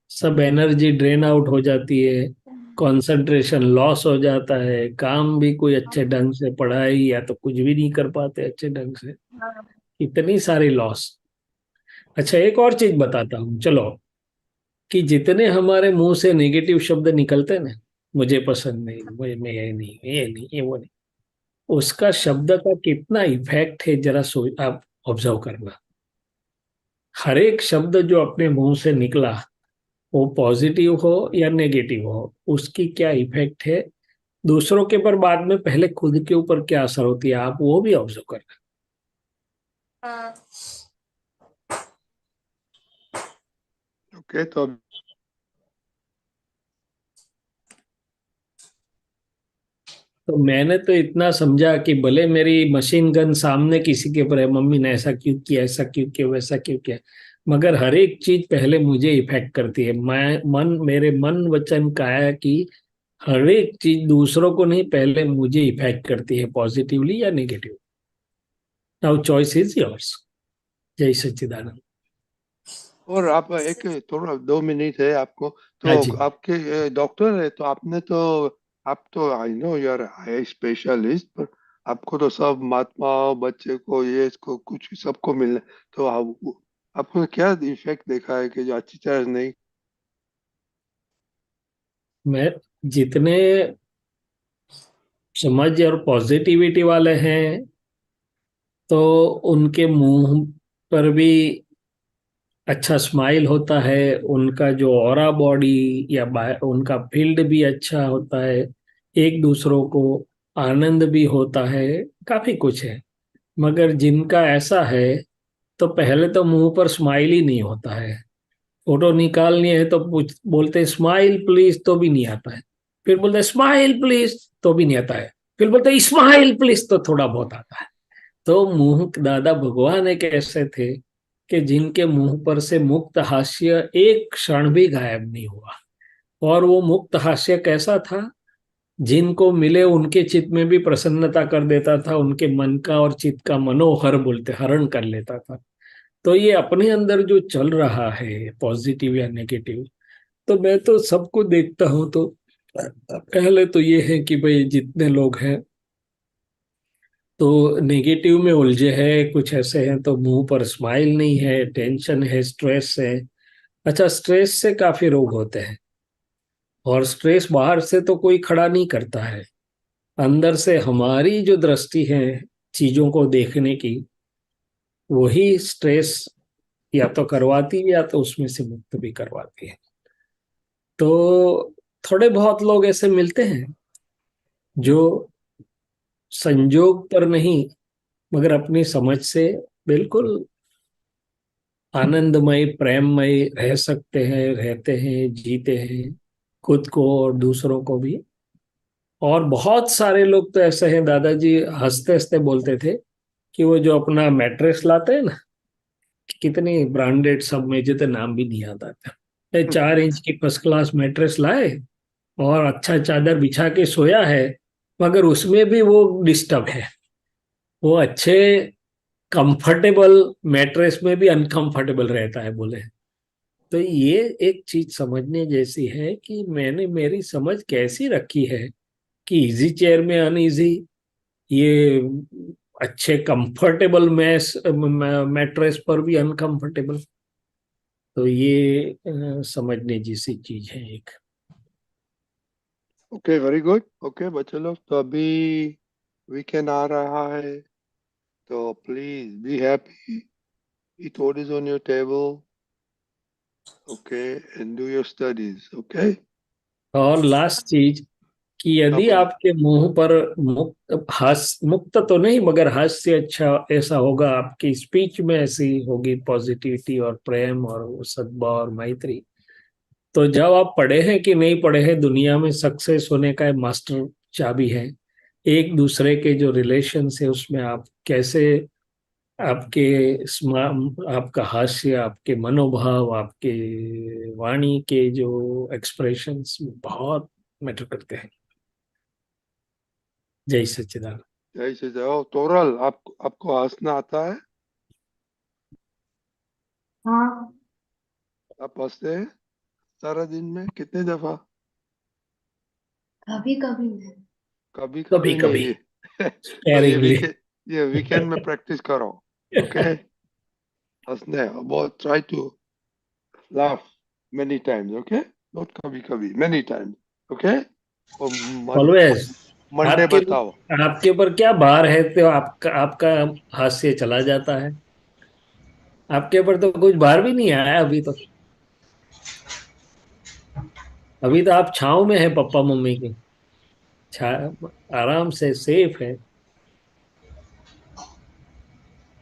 सब एनर्जी ड्रेन आउट हो जाती है, कंसंट्रेशन लॉस हो जाता है, काम भी कोई अच्छे ढंग से, पढ़ाई या तो कुछ भी नहीं कर पाते अच्छे ढंग से, हाँ, इतनी सारी लॉस। अच्छा, एक और चीज बताता हूँ चलो, कि जितने हमारे मुंह से नेगेटिव शब्द निकलते हैं ना, मुझे पसंद नहीं, मुझे, मैं ये नहीं, ये नहीं, ये वो नहीं, उसका शब्द का कितना इफेक्ट है जरा सोच, आप ऑब्जर्व करना। हर एक शब्द जो अपने मुंह से निकला, वो पॉजिटिव हो या नेगेटिव हो, उसकी क्या इफेक्ट है दूसरों के ऊपर, बाद में पहले खुद के ऊपर क्या असर होती है, आप वो भी ऑब्जर्व करना। हाँ, ओके, तो अब तो मैंने तो इतना समझा कि भले मेरी मशीन गन सामने किसी के ऊपर है, मम्मी ने ऐसा क्यों किया, ऐसा क्यों किया, वैसा क्यों किया, मगर हर एक चीज पहले मुझे इफेक्ट करती है। मैं मन, मेरे मन वचन काया की हर एक चीज दूसरों को नहीं, पहले मुझे इफेक्ट करती है, पॉजिटिवली या negative. Now choice is yours. जय सच्चिदानंद। और आप एक थोड़ा 2 मिनट है आपको, हाँ तो जी। आपके डॉक्टर है, तो आपने तो, आप तो आई नो यार आई स्पेशलिस्ट, पर आपको तो सब महात्मा बच्चे को ये इसको कुछ सबको मिलना, तो आपको क्या इफेक्ट देखा है कि जो अच्छी तरह नहीं? मैं जितने समझ और पॉजिटिविटी वाले हैं, तो उनके मुंह पर भी अच्छा स्माइल होता है, उनका जो ऑरा बॉडी या उनका फील्ड भी अच्छा होता है, एक दूसरों को आनंद भी होता है, काफी कुछ है। मगर जिनका ऐसा है, तो पहले तो मुंह पर स्माइल ही नहीं होता है। फोटो निकालनी है तो बोलते हैं स्माइल प्लीज, तो भी नहीं आता है। फिर बोलते हैं स्माइल प्लीज, तो भी नहीं आता है। फिर बोलते हैं स्माइल प्लीज, तो थोड़ा बहुत आता है। तो मुंह दादा भगवान एक ऐसे थे कि जिनके मुंह पर से मुक्त हास्य एक क्षण भी गायब नहीं हुआ। और वो मुक्त हास्य कैसा था, जिनको मिले उनके चित्त में भी प्रसन्नता कर देता था, उनके मन का और चित्त का मनोहर बोलते हरण कर लेता था। तो ये अपने अंदर जो चल रहा है पॉजिटिव या नेगेटिव, तो मैं तो सबको देखता हूँ, तो पहले तो ये है कि भाई जितने लोग हैं तो नेगेटिव में उलझे हैं, कुछ ऐसे हैं तो मुंह पर स्माइल नहीं है, टेंशन है, स्ट्रेस है। अच्छा, स्ट्रेस से काफी रोग होते हैं। और स्ट्रेस बाहर से तो कोई खड़ा नहीं करता है, अंदर से हमारी जो दृष्टि है चीजों को देखने की, वही स्ट्रेस या तो करवाती है या तो उसमें से मुक्त भी करवाती है। तो थोड़े बहुत लोग ऐसे मिलते हैं जो संजोग पर नहीं, मगर अपनी समझ से बिल्कुल आनंदमय प्रेममय रह सकते हैं, रहते हैं, जीते हैं, खुद को और दूसरों को भी। और बहुत सारे लोग तो ऐसे हैं, दादाजी हंसते हंसते बोलते थे कि वो जो अपना मैट्रेस लाते हैं ना, कितनी ब्रांडेड सब में, जितने नाम भी नहीं याद आता, 4 इंच की फर्स्ट क्लास मैट्रेस लाए और अच्छा चादर बिछा के सोया है, मगर उसमें भी वो डिस्टर्ब है। वो अच्छे कंफर्टेबल मैट्रेस में भी अनकंफर्टेबल रहता है बोले। तो ये एक चीज समझने जैसी है कि मैंने मेरी समझ कैसी रखी है कि इजी चेयर में अनइजी, ये अच्छे कंफर्टेबल मैट्रेस पर भी अनकंफर्टेबल। तो ये समझने जैसी चीज है एक। Okay, very good. ओके बच्चे लोग, तो अभी वीकेंड आ रहा है, तो please be happy, eat what is on your table, okay, and do your studies, okay? और लास्ट चीज कि हाँ यदि बोलिए। आपके मुंह पर मुक्त हास्य, मुक्त तो नहीं मगर हास्य अच्छा ऐसा होगा, आपकी स्पीच में ऐसी होगी पॉजिटिविटी और प्रेम और सद्भाव और मैत्री, तो जब आप पढ़े हैं कि नहीं पढ़े हैं, दुनिया में सक्सेस होने का मास्टर चाबी है एक दूसरे के जो रिलेशन है उसमें आप कैसे, आपके आपका हास्य, आपके मनोभाव, आपके वाणी के जो एक्सप्रेशंस बहुत मैटर करते हैं। जय सच्चिदानंद। जय से जाओ। तोरल, आपको हंसना आता है? हाँ, आप हंसते हैं सारा दिन में कितने दफा? कभी कभी नहीं। कभी कभी कभी कभी नहीं। तो स्पेयरिंगली। ये वीकेंड में प्रैक्टिस करो, ओके? हंसने बहुत, try to laugh many times, okay? Not कभी कभी, many times, okay? और ऑलवेज। मंडे आपके बताओ। आपके ऊपर क्या भार है तो आपका आपका हास्य चला जाता है। आपके ऊपर तो कुछ भार भी नहीं आया अभी तो। अभी तो आप छाव में है पापा मम्मी की, छा आराम से सेफ है।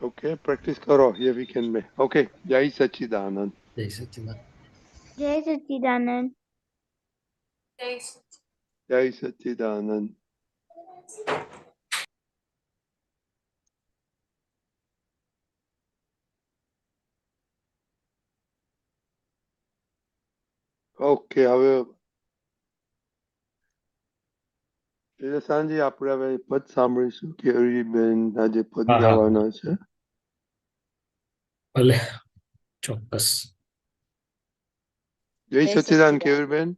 ओके, प्रैक्टिस करो ये वीकेंड में, ओके? जय सच्चिदानंद। जय सच्चिदानंद। जय सच्चिदानंद। जय श्री जय सच्चिदानंद। ઓકે, હવે સાંજે આપણે હવે પદ સાંભળીશું, કેરીબેન આજે પદ हाँ हाँ, ગાવાના છે. भले, चौक्कस। જય જય સચ્ચિદાનંદ સચ્ચિદાનંદ. કેવીરબેન,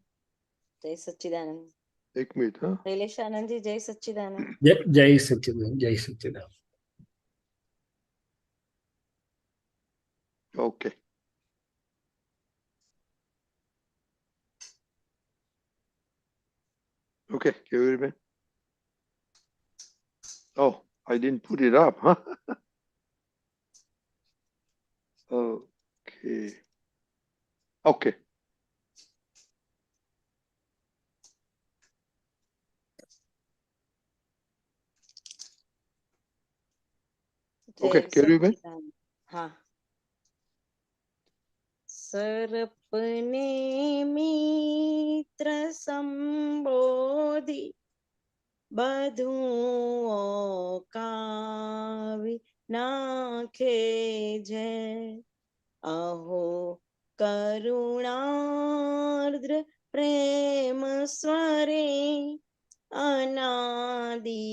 જય સચ્ચિદાનંદ. 1 મિનિટ. હા, શૈલેષ આનંદજી, જય સચ્ચિદાનંદ. જય સચ્ચિદાનંદ, જય સચ્ચિદાનંદ. Okay. Okay, Kevirben. Oh, I didn't put it up, huh? Okay. Okay. જય Okay, Kevirben. સચ્ચિદાનંદ. હા. સર્પને મિત્ર સંબોધી બધું ઓકાવી નાખે છે. અહો કરુણાર્દ્ર પ્રેમ સ્વરે અનાદિના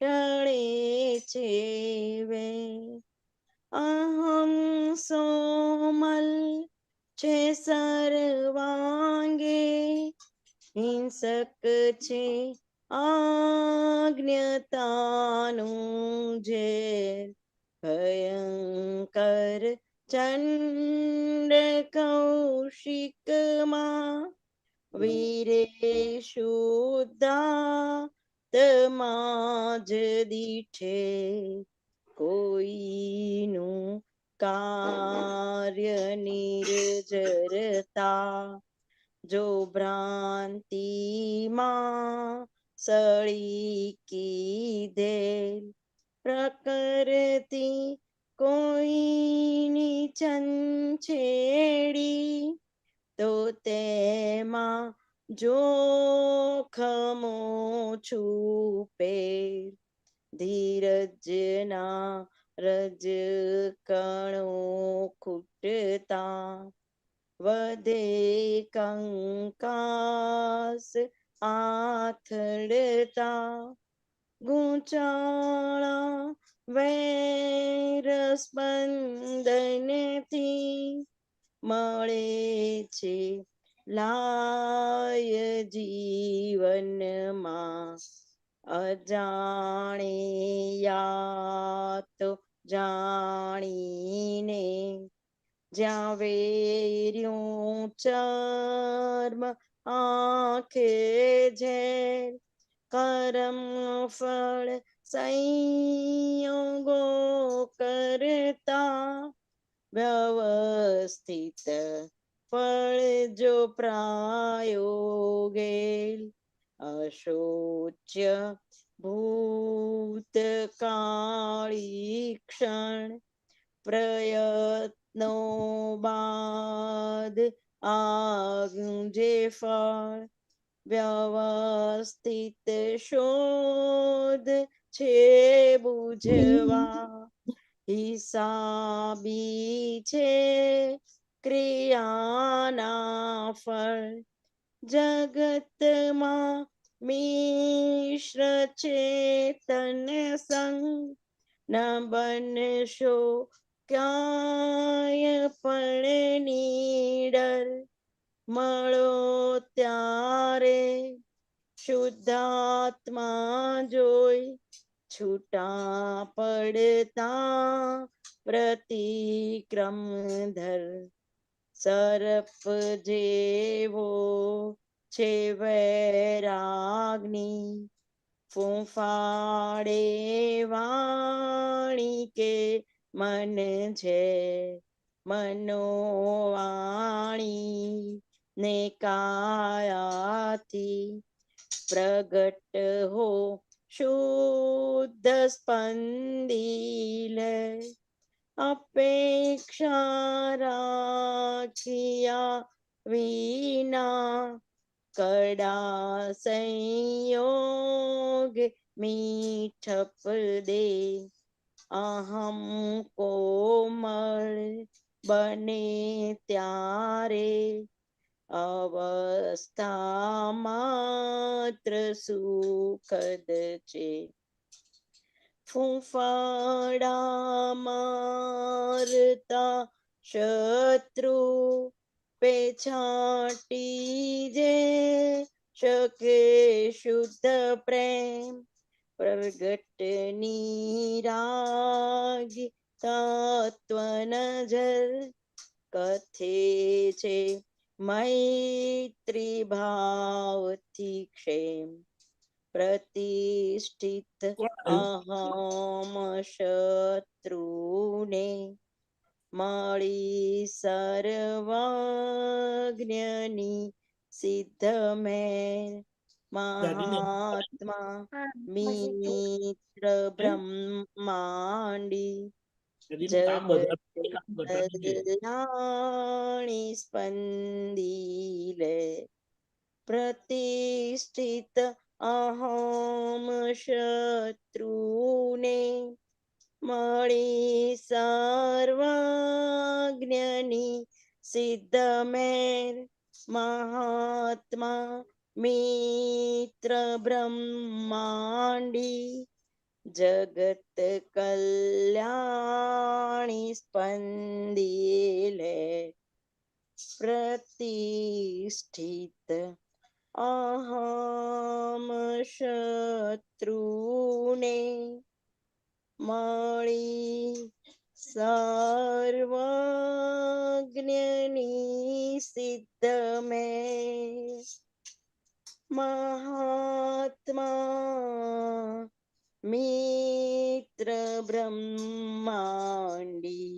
ટળે છે વે. અહમ સોમલ છે સર્વાંગે, હિંસક છે આજ્ઞતાનું ઝેર. ભયંકર ચંડ કૌશિકમાં વીરે શુદ્ધા તમાજ દીઠે. કોઈનું કાર્ય નિર્જરતા, જો ભ્રાંતિમાં સળી કીધેલ. પ્રકૃતિ કોઈની ચંચેડી, તો તેમાં જોખમો છુપે. ધીરજના રજ કણો ખૂટતા, વધે કંકાસ આથડતા. ગૂંચાળા વૈર સ્પંદનથી મળે છે લાય જીવનમાં. અજાણે યાતો જાણીને, જ્યાં વેર્યું ચર્મ આંખે ઝેર. કરમ ફળ સંયોગો કરતા, વ્યવસ્થિત ફળ જો પ્રાયોગેલ. અશોચ્ય ભૂતકાળી ક્ષણ, પ્રયત્નો બાદ આગજે ફળ. વ્યવસ્થિત શોધ છે બુઝવા, હિસાબી છે ક્રિયાના ફળ. જગતમાં મિશ્ર ચેતન સંગ, ન બનશો ક્યાંય પણ નીડર. મળો ત્યારે શુદ્ધાત્મા જોઈ, છૂટા પડતા પ્રતિક્રમ ધર. સર્પ જેવો છે વૈરાગ્ની, ફૂંફાડે વાણી કે મન છે. મનોવાણી ને કાયાથી પ્રગટ હો શુદ્ધ સ્પંદીલે. અપેક્ષા રાખ્યા વિના, કડા સંયોગ મીઠપ દે. અહમ કોમળ બને ત્યારે, અવસ્થા માત્ર સુખદ છે. ફૂંફાડા મારતા શત્રુ, રૂપે છાંટી જે શકે શુદ્ધ પ્રેમ પ્રગટ નિરાગ તત્વ નજર કથે છે મૈત્રી ભાવથી ક્ષેમ પ્રતિષ્ઠિત અહમ શત્રુને મળી સર્વજ્ઞની સિદ્ધ મેર મહાત્મા મિત્ર બ્રહ્માંડી જગત કલ્યાણી સ્પંદીલે પ્રતિષ્ઠિત અહમ શત્રુને મળી સર્વજ્ઞની સિદ્ધ મેર મહાત્મા મિત્ર બ્રહ્માંડી જગત કલ્યાણી સ્પંદીલે પ્રતિષ્ઠિત અહમ શત્રુને મળી સર્વજ્ઞની સિદ્ધ મેં મહાત્મા મિત્ર બ્રહ્માંડી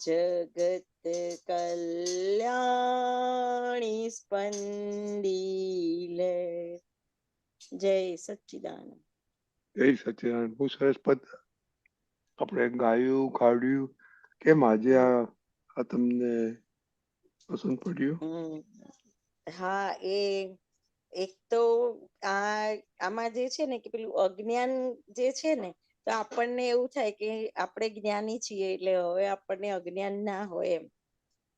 જગત કલ્યાણી સ્પંદીલે જય સચ્ચિદાનંદ. જય સચ્ચિદાનંદ. બહુ સરસ પદ આપણે ગાયું કાઢ્યું. કેમ આજે આ તમને પસંદ પડ્યું? હા, એક તો આમાં જે છે ને કે પેલું અજ્ઞાન જે છે ને, તો આપણને એવું થાય કે આપણે જ્ઞાની છીએ એટલે હવે આપણને અજ્ઞાન ના હોય એમ.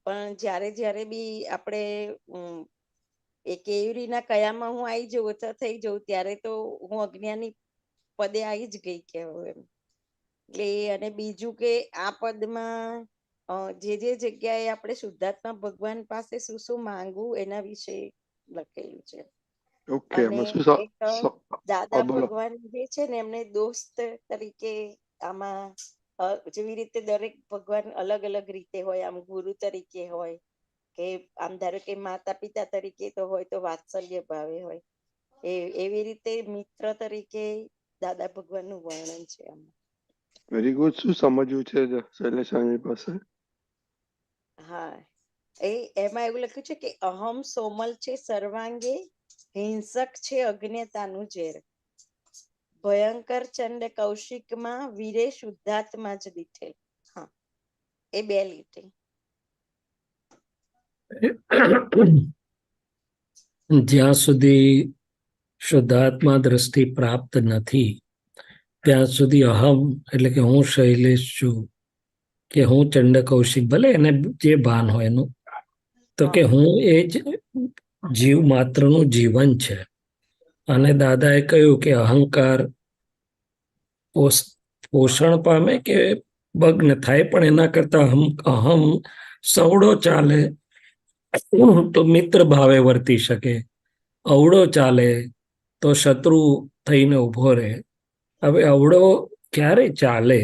પણ જ્યારે બી આપણે એક એવી રીતના કયામાં હું આવી જઉં અથવા થઈ જઉં ત્યારે તો હું અજ્ઞાની પદે આવી જ ગઈ કે એમ. એટલે અને બીજું કે આ પદમાં જે જગ્યાએ આપણે શુદ્ધાત્મા ભગવાન પાસે શું શું માંગવું એના વિશે લખેલું છે. ઓકે, અને એમાં શું એક દાદા બોલો. ભગવાન જે છે ને એમને દોસ્ત તરીકે આમાં જેવી રીતે દરેક ભગવાન અલગ અલગ રીતે હોય, આમ ગુરુ તરીકે હોય કે આમ ધારો કે માતા પિતા તરીકે તો હોય તો વાત્સલ્ય ભાવે હોય, એવી રીતે મિત્ર તરીકે દાદા ભગવાનનું વર્ણન છે આમાં. Very good. શું સમજવું છે શૈલેષાની પાસે? હા, એમાં એવું લખ્યું છે કે અહમ સોમલ છે સર્વાંગે, હિંસક છે અજ્ઞતાનું ઝેર, ભયંકર ચંડ કૌશિકમાં વીરે શુદ્ધાત્મા જ દીઠે. હા, એ 2 લીટી. જ્યાં સુધી શુદ્ધાત્મા દ્રષ્ટિ પ્રાપ્ત નથી ત્યાં સુધી અહમ એટલે કે હું શૈલેષ છું કે હું ચંડ કૌશિક, ભલે એને જે ભાન હોય એનું, તો કે હું એ જ જીવ માત્રનું જીવન છે. અને દાદાએ કહ્યું કે અહંકાર પોષણ પામે કે ભગ્ન થાય, પણ એના કરતા અહમ સવડો ચાલે તો મિત્ર ભાવે વર્તી શકે, અવળો ચાલે તો શત્રુ થઈને ઉભો રહે. હવે અવળો ક્યારે ચાલે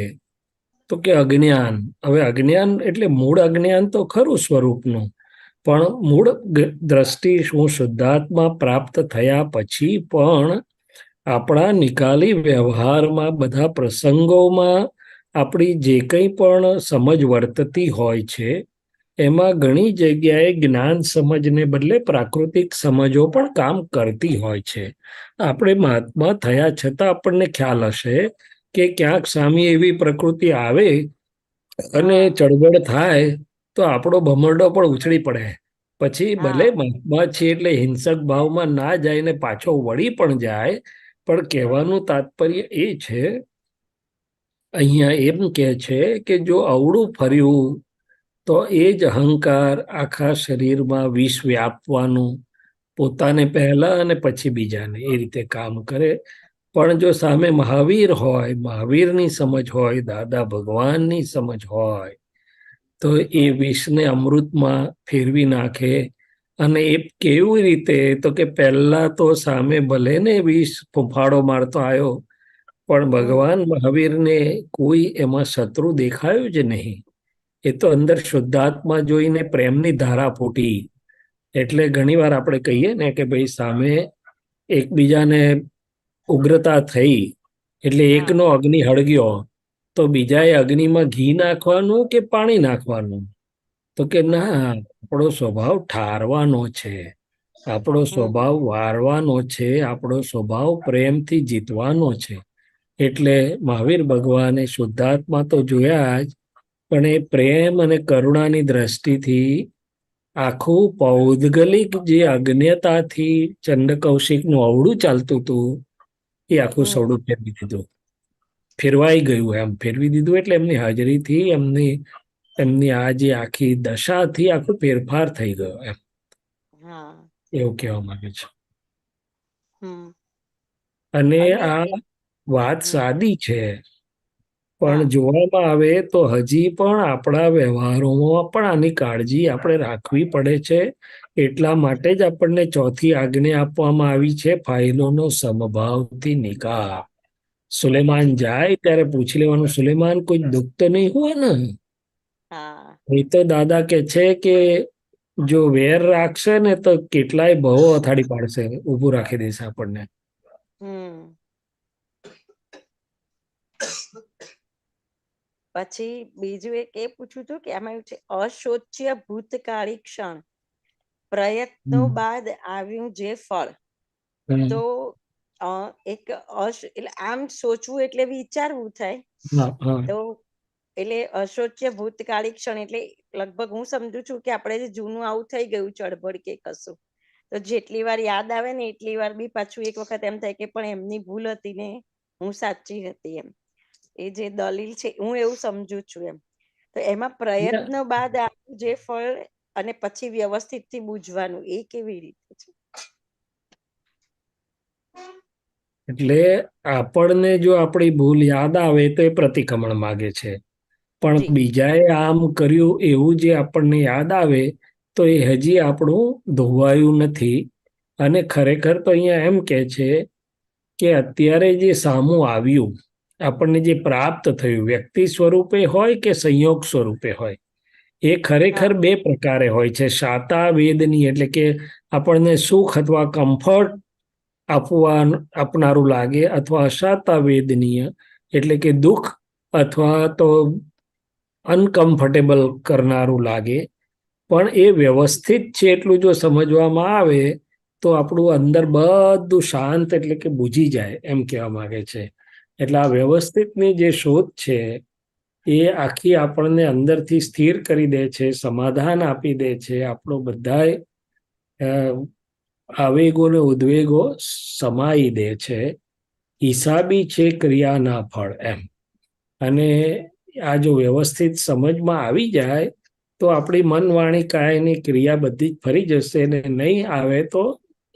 તો કે અજ્ઞાન. હવે અજ્ઞાન એટલે મૂળ અજ્ઞાન તો ખરું સ્વરૂપનું, પણ મૂળ દ્રષ્ટિ શું શુદ્ધાત્મા પ્રાપ્ત થયા પછી પણ આપણા નિકાલી વ્યવહારમાં બધા પ્રસંગોમાં આપણી જે કંઈ પણ સમજ વર્તતી હોય છે એમાં ઘણી જગ્યાએ જ્ઞાન સમજને બદલે પ્રાકૃતિક સમજો પણ કામ કરતી હોય છે. આપણે મહાત્મા થયા છતાં આપણને ખ્યાલ હશે કે ક્યાંક સામે એવી પ્રકૃતિ આવે અને ચળવળ થાય તો આપણો ભમરડો પણ ઉછળી પડે. પછી ભલે મહાત્મા છે એટલે હિંસક ભાવમાં ના જાય ને પાછો વળી પણ જાય, પણ કહેવાનું તાત્પર્ય એ છે, અહીંયા એમ કે છે કે જો અવળું ફર્યું તો એ જ અહંકાર આખા શરીરમાં વિષ વ્યાપવાનું, પોતાને પહેલા અને પછી બીજાને, એ રીતે કામ કરે. પણ જો સામે મહાવીર હોય, મહાવીરની સમજ હોય, દાદા ભગવાનની સમજ હોય, તો એ વિષને અમૃતમાં ફેરવી નાખે. અને એ કેવી રીતે? તો કે પહેલા તો સામે ભલે ને વિષ ફૂંફાડો મારતો આવ્યો, પણ ભગવાન મહાવીરને કોઈ એમાં શત્રુ દેખાયું જ નહીં. એ તો અંદર શુદ્ધાત્મા જોઈને પ્રેમની ધારા ફૂટી. એટલે ઘણીવાર આપણે કહીએ ને કે ભાઈ સામે એકબીજાને ઉગ્રતા થઈ એટલે એકનો અગ્નિ હળગ્યો, તો બીજાએ અગ્નિમાં ઘી નાખવાનું કે પાણી નાખવાનું? તો કે ના, આપણો સ્વભાવ ઠારવાનો છે, આપણો સ્વભાવ વારવાનો છે, આપણો સ્વભાવ પ્રેમથી જીતવાનો છે. એટલે મહાવીર ભગવાને શુદ્ધાત્મા તો જોયા જ, પણ એ પ્રેમ અને કરુણાની દ્રષ્ટિથી આખું પૌદ્ગલિક જે અજ્ઞતાથી ચંદ્રકૌશિકનું અવળું ચાલતું હતું એ આખું સવડું ફેરવી દીધું. ફેરવાઈ ગયું, એમ ફેરવી દીધું એટલે એમની હાજરીથી એમની આ જે આખી દશાથી આખો ફેરફાર થઈ ગયો, એમ એવું કહેવા માંગે છે. અને આ વાત સાદી છે, પણ જોવામાં આવે તો હજી પણ આપણા વ્યવહારોમાં પણ આની કાળજી આપણે રાખવી પડે છે. એટલા માટે જ આપણને ચોથી આજ્ઞા આપવામાં આવી છે, ફાઇલોનો સમભાવથી નિકાલ. સુલેમાન જાય ત્યારે પૂછી લેવાનું, સુલેમાન કોઈ દુઃખ તો નહીં હોય ને? એ તો દાદા કે છે કે જો વેર રાખશે ને તો કેટલાય ભવો અથાડી પાડશે, ઊભું રાખી દેશે આપણને. પછી બીજું એક એ પૂછ્યું હતું કે આમાં એવું છે, અશોચ્ય ભૂતકાળી ક્ષણ પ્રયત્નો બાદ આવ્યું જે ફળ. તો એક એટલે આમ સોચવું એટલે વિચારવું થાય. તો એટલે અશોચ્ય ભૂતકાળી ક્ષણ એટલે લગભગ હું સમજુ છું કે આપણે જે જૂનું આવું થઈ ગયું ચળબળ કે કશું, તો જેટલી વાર યાદ આવે ને એટલી વાર બી પાછું એક વખત એમ થાય કે પણ એમની ભૂલ હતી ને હું સાચી હતી, એમ એ જે દલીલ છે હું એવું સમજુ છું એમ. તો એમાં પ્રયત્ન બાદ આવ્યું જે ફળ અને પછી વ્યવસ્થિત થી બુજવાનું, એ કેવી રીતે છે? એટલે આપણને જો આપણી ભૂલ યાદ આવે તો એ પ્રતિક્રમણ માગે છે, પણ બીજાએ આમ કર્યું એવું જે આપણને યાદ આવે તો એ હજી આપણું ધોવાયું નથી. અને ખરેખર તો અહીંયા એમ કે છે કે અત્યારે જે સામું આવ્યું, આપણને જે પ્રાપ્ત થયું, વ્યક્તિ સ્વરૂપે હોય કે સંયોગ સ્વરૂપે હોય, એ ખરેખર બે પ્રકારે હોય છે. શાતા વેદની એટલે કે આપણને સુખ અથવા કમ્ફર્ટ આપનારું લાગે, અથવા અશાતા વેદનીય એટલે કે દુઃખ અથવા તો અનકમ્ફર્ટેબલ કરનારું લાગે. પણ એ વ્યવસ્થિત છે એટલું જો સમજવામાં આવે તો આપણું અંદર બધું શાંત એટલે કે બુજી જાય, એમ કહેવા માંગે છે. એટલે આ વ્યવસ્થિતની જે શોધ છે એ આખી આપણને અંદરથી સ્થિર કરી દે છે, સમાધાન આપી દે છે, આપણો બધાય આવેગો ને ઉદ્વેગો સમાઈ દે છે. હિસાબી છે ક્રિયાના ફળ, એમ. અને આ જો વ્યવસ્થિત સમજમાં આવી જાય તો આપણી મન વાણી કાયની ક્રિયા બધી જ ફરી જશે, ને નહીં આવે તો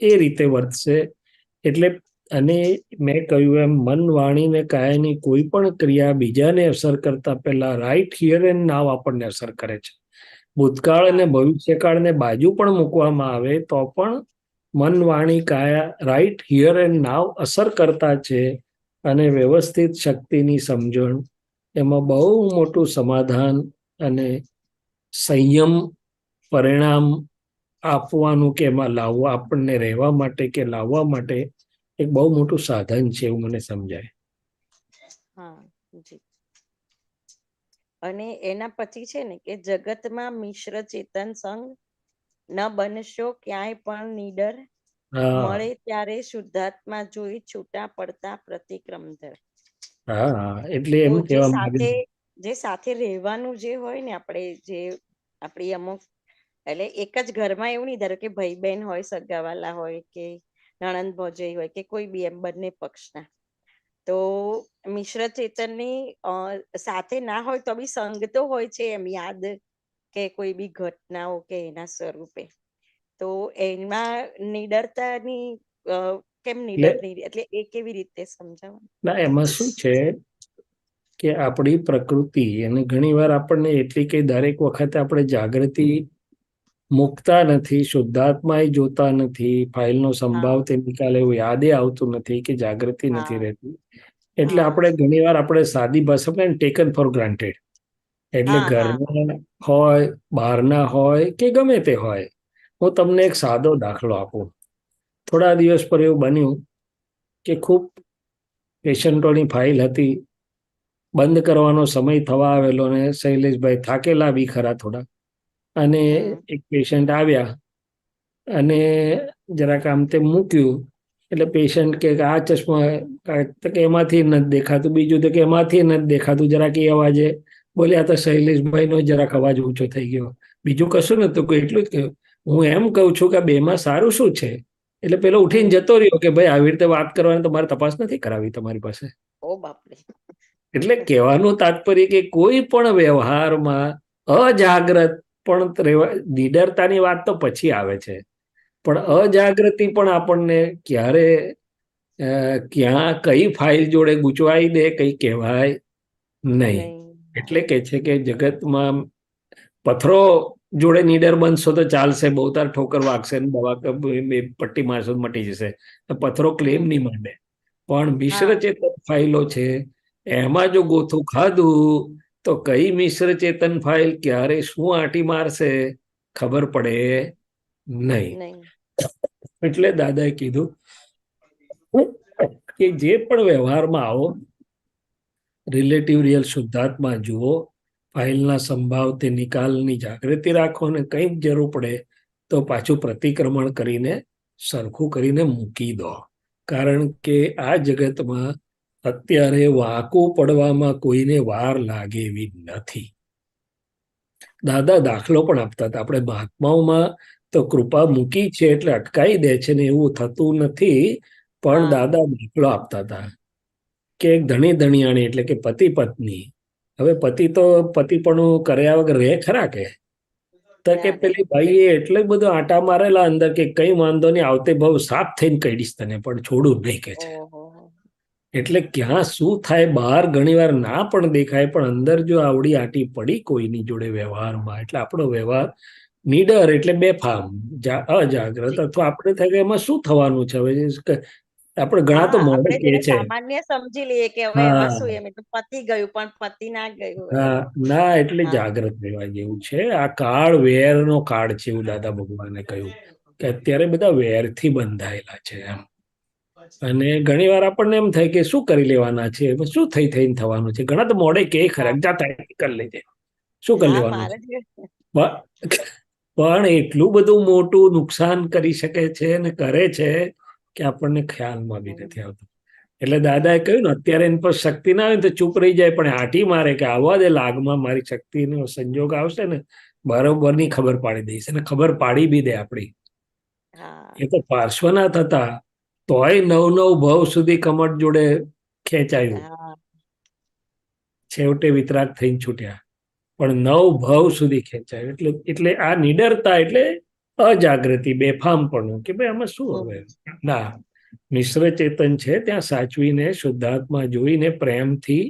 એ રીતે વર્તશે. એટલે અને મેં કહ્યું એમ, મન વાણી ને કાયની કોઈ પણ ક્રિયા બીજાને અસર કરતા પહેલા રાઈટ હિયર એન્ડ નાવ આપણને અસર કરે છે. ભૂતકાળ અને ભવિષ્યકાળને બાજુ પણ મૂકવામાં આવે તો પણ મન વાણી કાયા રાઈટ હિયર એન્ડ નાવ અસર કરતા છે. અને વ્યવસ્થિત શક્તિની સમજણ, એમાં બહુ મોટું સમાધાન અને સંયમ પરિણામ આપવાનું કે એમાં લાવવા, આપણને રહેવા માટે કે લાવવા માટે એક બહુ મોટું સાધન છે એવું મને સમજાય. અને એના પછી છે ને કે જગતમાં મિશ્ર ચેતન સંગ ન બનશો ક્યાંય પણ નીડર, મળે ત્યારે શુદ્ધાત્મા જોઈ છૂટા પડતા પ્રતિક્રમ ધર. એટલે એમ કહેવા માંગે જે સાથે રહેવાનું જે હોય ને, આપણે જે આપણી અમુક એટલે એક જ ઘરમાં એવું નહીં, ધારો કે ભાઈ બહેન હોય, સગાવાલા હોય કે નણંદ ભોજાઈ હોય કે કોઈ બી એમ બંને પક્ષના, તો મિશ્ર ચેતનની સાથે ના હોય તો બી સંગ તો હોય છે એમ, યાદ કે કોઈ બી ઘટનાઓ કે એના સ્વરૂપે. તો એમાં નિડરતાની કેમ નિડર નહીં, એટલે એ કેવી રીતે સમજાવવાનું? ના, એમાં શું છે કે આપણી પ્રકૃતિ, અને ઘણીવાર આપણને એટલી કે દરેક વખતે આપણે જાગૃતિ મૂકતા નથી, શુદ્ધાત્મા જોતા નથી, ફાઇલનો સંભાવ હા તે નિકાલે એવું યાદે આવતું નથી કે જાગૃતિ નથી હા રહેતી. એટલે હા આપણે ઘણીવાર આપણે સાદી ભાષામાં ટેકન ફોર ગ્રાન્ટેડ. એટલે હા હા ઘરના હોય, બહારના હોય કે ગમે તે હોય. હું તમને એક સાદો દાખલો આપું. થોડા દિવસ પર એવું બન્યું કે ખૂબ પેશન્ટોની ફાઇલ હતી, બંધ કરવાનો સમય થવા આવેલો, ને શૈલેષભાઈ થાકેલા બી ખરા થોડા, અને હમ એક પેશન્ટ આવ્યા અને જરાક આમ તેમ મૂક્યું. એટલે પેશન્ટ કે આ ચશ્મા, તો કે એમાંથી નથી દેખાતું, બીજું તો કે એમાંથી નથી દેખાતું, જરાક એ અવાજે બોલ્યા તો શૈલેષભાઈ નો જરાક અવાજ ઊંચો થઈ ગયો. બીજું કશું નતું, કોઈ એટલું જ કહ્યું, હું એમ કહું છું કે બેમાં સારું શું છે? એટલે પેલો ઉઠીને હમ જતો રહ્યો કે ભાઈ આવી રીતે વાત કરવાની તમારે તપાસ નથી કરાવી તમારી પાસે. ઓ બાપરે. એટલે કહેવાનું તાત્પર્ય કે કોઈ પણ વ્યવહારમાં અજાગ્રત પણ નિડરતાની વાત તો પછી આવે છે, પણ અજાગૃતિ પણ આપણને ક્યારે ક્યાં કઈ ફાઇલ જોડે ગૂંચવાઈ દે કઈ કહેવાય નહીં. નહીં. એટલે કે છે કે જગતમાં પથ્થરો જોડે નીડર બનશો તો ચાલશે, બહુ તાર ઠોકર વાગશે ને દવા પટ્ટી મારશો તો મટી જશે, પથ્થરો ક્લેમ હમ નહીં માંડે. પણ મિશ્ર હા ચેતન ફાઇલો છે, એમાં જો ગોથું ખાધું તો કઈ મિશ્ર ચેતન ફાઇલ ક્યારે શું આંટી મારશે ખબર પડે નહીં. નહીં. એટલે દાદાએ કીધું કે જે પણ વ્યવહારમાં આવો, રિલેટિવ રિયલ શુદ્ધાત્મા જુઓ, ફાઇલના સંભાવ તે નિકાલની જાગૃતિ રાખો, અને કંઈક જરૂર પડે તો પાછું પ્રતિક્રમણ કરીને સરખું કરીને મૂકી દો. કારણ કે આ જગતમાં અત્યારે વાંકું પડવામાં કોઈને વાર લાગે એવી નથી. દાદા દાખલો પણ આપતા હતા. આપણે મહાત્માઓમાં તો કૃપા મૂકી છે એટલે અટકાઈ દે છે ને એવું થતું નથી, પણ હા દાદા દાખલો આપતા હતા કે એક ધણી ધણિયાણી એટલે કે પતિ પત્ની. હવે પતિ તો પતિપણું કર્યા વગર રહે ખરા કે? તો કે ના રે. પેલી ભાઈએ એટલે બધું આટા મારેલા અંદર કે કઈ વાંધો નહીં, આવતે ભાવ સાફ થઈને કહીશ તને, પણ છોડું નહીં કે છે. ઓહો. એટલે ક્યાં શું થાય બહાર ઘણીવાર ના પણ દેખાય, પણ અંદર જો આવડી આટી પડી કોઈની જોડે વ્યવહારમાં, એટલે આપણો વ્યવહાર નીડર એટલે બેફામ, અજાગ્રત, અથવા આપણે થાય કે એમાં શું થવાનું છે. હવે આપણે ઘણા તો હા મોડે આપણે કે જેને છે સામાન્ય સમજી લઈએ કે હવે એમાં હા શું, એમ તો પતી ગયું પણ પતી ના ગયું એમ. હા ના, એટલે હા જાગ્રત રહેવા જેવું છે. આ કાળ વેરનો કાળ છે એવું દાદા ભગવાને કહ્યું કે અત્યારે બધા વેરથી બંધાયેલા છે એમ. અને ઘણી વાર આપણને એમ થાય કે શું કરી લેવાના છે, શું થઈને થવાનું છે. ઘણા તો મોડે કે ખરા હા જાતા કરી લેજે, શું કરી હા લેવાનું મારે છે. જ. પણ એટલું બધું મોટું નુકસાન કરી શકે છે ને કરે છે કે આપણને ખ્યાલમાં બી નથી આવતું. એટલે દાદાએ કહ્યું ને, અત્યારે એની પર શક્તિ ના હોય તો ચૂપ રહી જાય, પણ આટી મારે કે આવવા દે, લાગમાં મારી શક્તિનો સંજોગ આવશે ને બરોબર ની ખબર પાડી દઈશ, અને ખબર પાડી બી દે આપણી. હા એ તો પાર્શ્વનાથ હતા, તોય નવ નવ ભાવ સુધી કમટ જોડે ખેંચાયું, હા છેવટે વિતરાગ થઈને છૂટ્યા. પણ નવ ભાવ સુધી ખેંચાયું. એટલે આ નિડરતા એટલે અજાગૃતિ, બેફામપણું કે ભાઈ આમાં શું હવે. હમ ના, મિશ્ર ચેતન છે ત્યાં સાચવીને શુદ્ધાત્મા જોઈને પ્રેમથી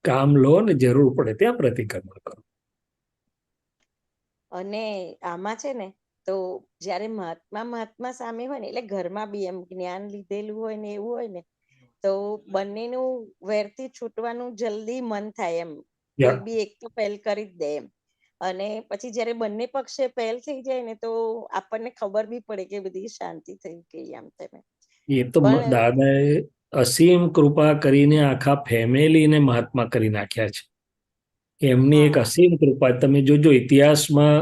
કામ લો, ને જરૂર પડે ત્યાં પ્રતિક્રમણ કરો. અને આમાં છે ને, તો જયારે મહાત્મા મહાત્મા સામે હોય ને, એટલે ઘરમાં બી એમ જ્ઞાન લીધેલું હોય ને એવું હોય ને, તો બંનેનું વેરથી છૂટવાનું જલ્દી મન થાય એમ. કોઈ યા, બી એક તો પહેલ કરી જ દે એમ. અને પછી જયારે બંને પક્ષે પહેલ થઈ જાય ને, તો આપણને ખબર બી પડે કે બધી શાંતિ થઈ ગઈ આમ તેમ. એ તો પણ દાદાએ અસીમ કૃપા કરીને આખા ફેમિલીને મહાત્મા કરી નાખ્યા છે. એમની એક હા અસીમ કૃપા. તમે જોજો ઇતિહાસમાં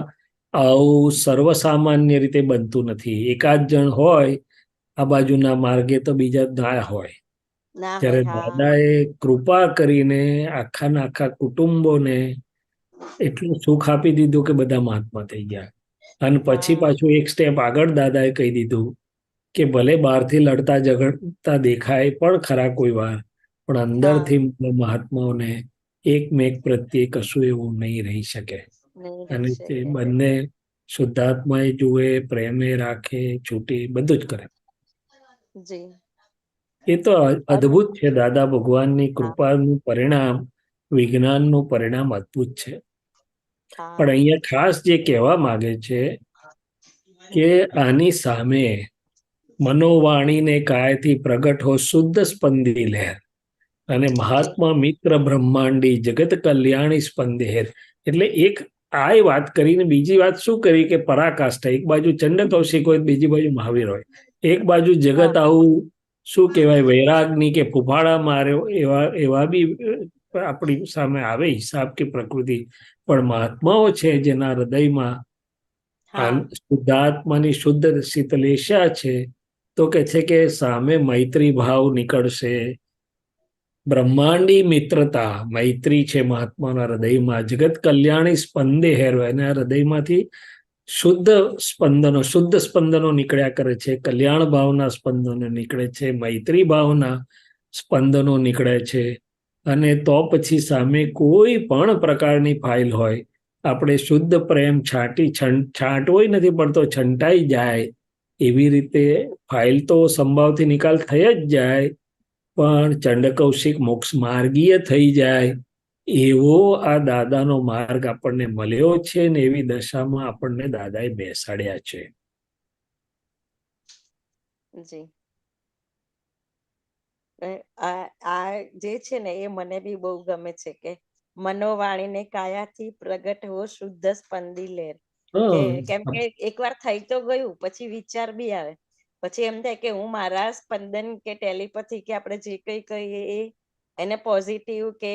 આવું સર્વસામાન્ય રીતે બનતું નથી. એકાદ જણ હોય આ બાજુના માર્ગે તો બીજા ના હોય. ના જ્યારે હોય. હા દાદાએ કૃપા કરીને આખાના આખા કુટુંબોને એટલું સુખ આપી દીધું કે બધા મહાત્મા થઈ ગયા. અને પછી હા પાછું એક સ્ટેપ આગળ દાદાએ કહી દીધું કે ભલે બહારથી લડતા ઝઘડતા દેખાય પણ ખરા કોઈ વાર, પણ હા અંદરથી મહાત્માઓને એકમેક પ્રત્યે કશું એવું નહીં રહી શકે. નહીં રહી અને તે શકે. બંને શુદ્ધાત્માએ જુએ, પ્રેમે રાખે, છૂટે, બધું જ કરે. જી. એ તો અને અદ્ભુત છે દાદા ભગવાનની હા કૃપાનું પરિણામ. વિજ્ઞાનનું પરિણામ અદ્ભુત છે. હા પણ અહીંયા ખાસ જે કહેવા માંગે છે કે આની સામે મનોવાણીને કાયથી પ્રગટ હો શુદ્ધ સ્પંદી લહેર અને મહાત્મા મિત્ર બ્રહ્માંડી જગત કલ્યાણી સ્પંદેર. એટલે એક આ વાત કરીને બીજી વાત શું કરી કે પરાકાષ્ઠા, એક બાજુ ચંડ કૌશિક હોય, બીજી બાજુ મહાવીર હોય, એક બાજુ જગત આવું શું કહેવાય વૈરાગની કે ફૂફાડા માર્યો એવા બી આપણી સામે આવે હિસાબ કે પ્રકૃતિ. પણ મહાત્માઓ છે જેના હૃદયમાં હા શુદ્ધાત્માની શુદ્ધ શીતલેશા છે, તો કે છે કે સામે મૈત્રી ભાવ નીકળશે. બ્રહ્માંડી મિત્રતા, મૈત્રી છે મહાત્માના હૃદયમાં. જગત કલ્યાણી સ્પંદે હેરવે, એના હૃદયમાંથી શુદ્ધ સ્પંદનો નીકળ્યા કરે છે. કલ્યાણ ભાવના સ્પંદનો નીકળે છે, મૈત્રી ભાવના સ્પંદનો નીકળે છે. અને તો પછી સામે કોઈ પણ પ્રકારની ફાઇલ હોય, આપણે શુદ્ધ પ્રેમ છાંટવો નથી પડતો, છંટાઈ જાય એવી રીતે ફાઇલ તો સંભાવથી નિકાલ થઈ જ જાય, પણ ચંડ કૌશિક મોક્ષ માર્ગીય થઈ જાય એવો આ દાદાનો માર્ગ આપણને મળ્યો છે ને એવી દશામાં આપણને દાદાએ બેસાડ્યા છે. જી આ જે છે ને એ મને બી બહુ ગમે છે કે મનોવાણીને કાયાથી પ્રગટ હો શુદ્ધ સ્પંદી લહેર. કેમ કે એકવાર થઈ તો ગયું, પછી વિચાર બી આવે, પછી એમ થાય કે હું મારા સ્પંદન કે ટેલિપથી કે આપણે જે કઈ કહીએ એને પોઝિટિવ કે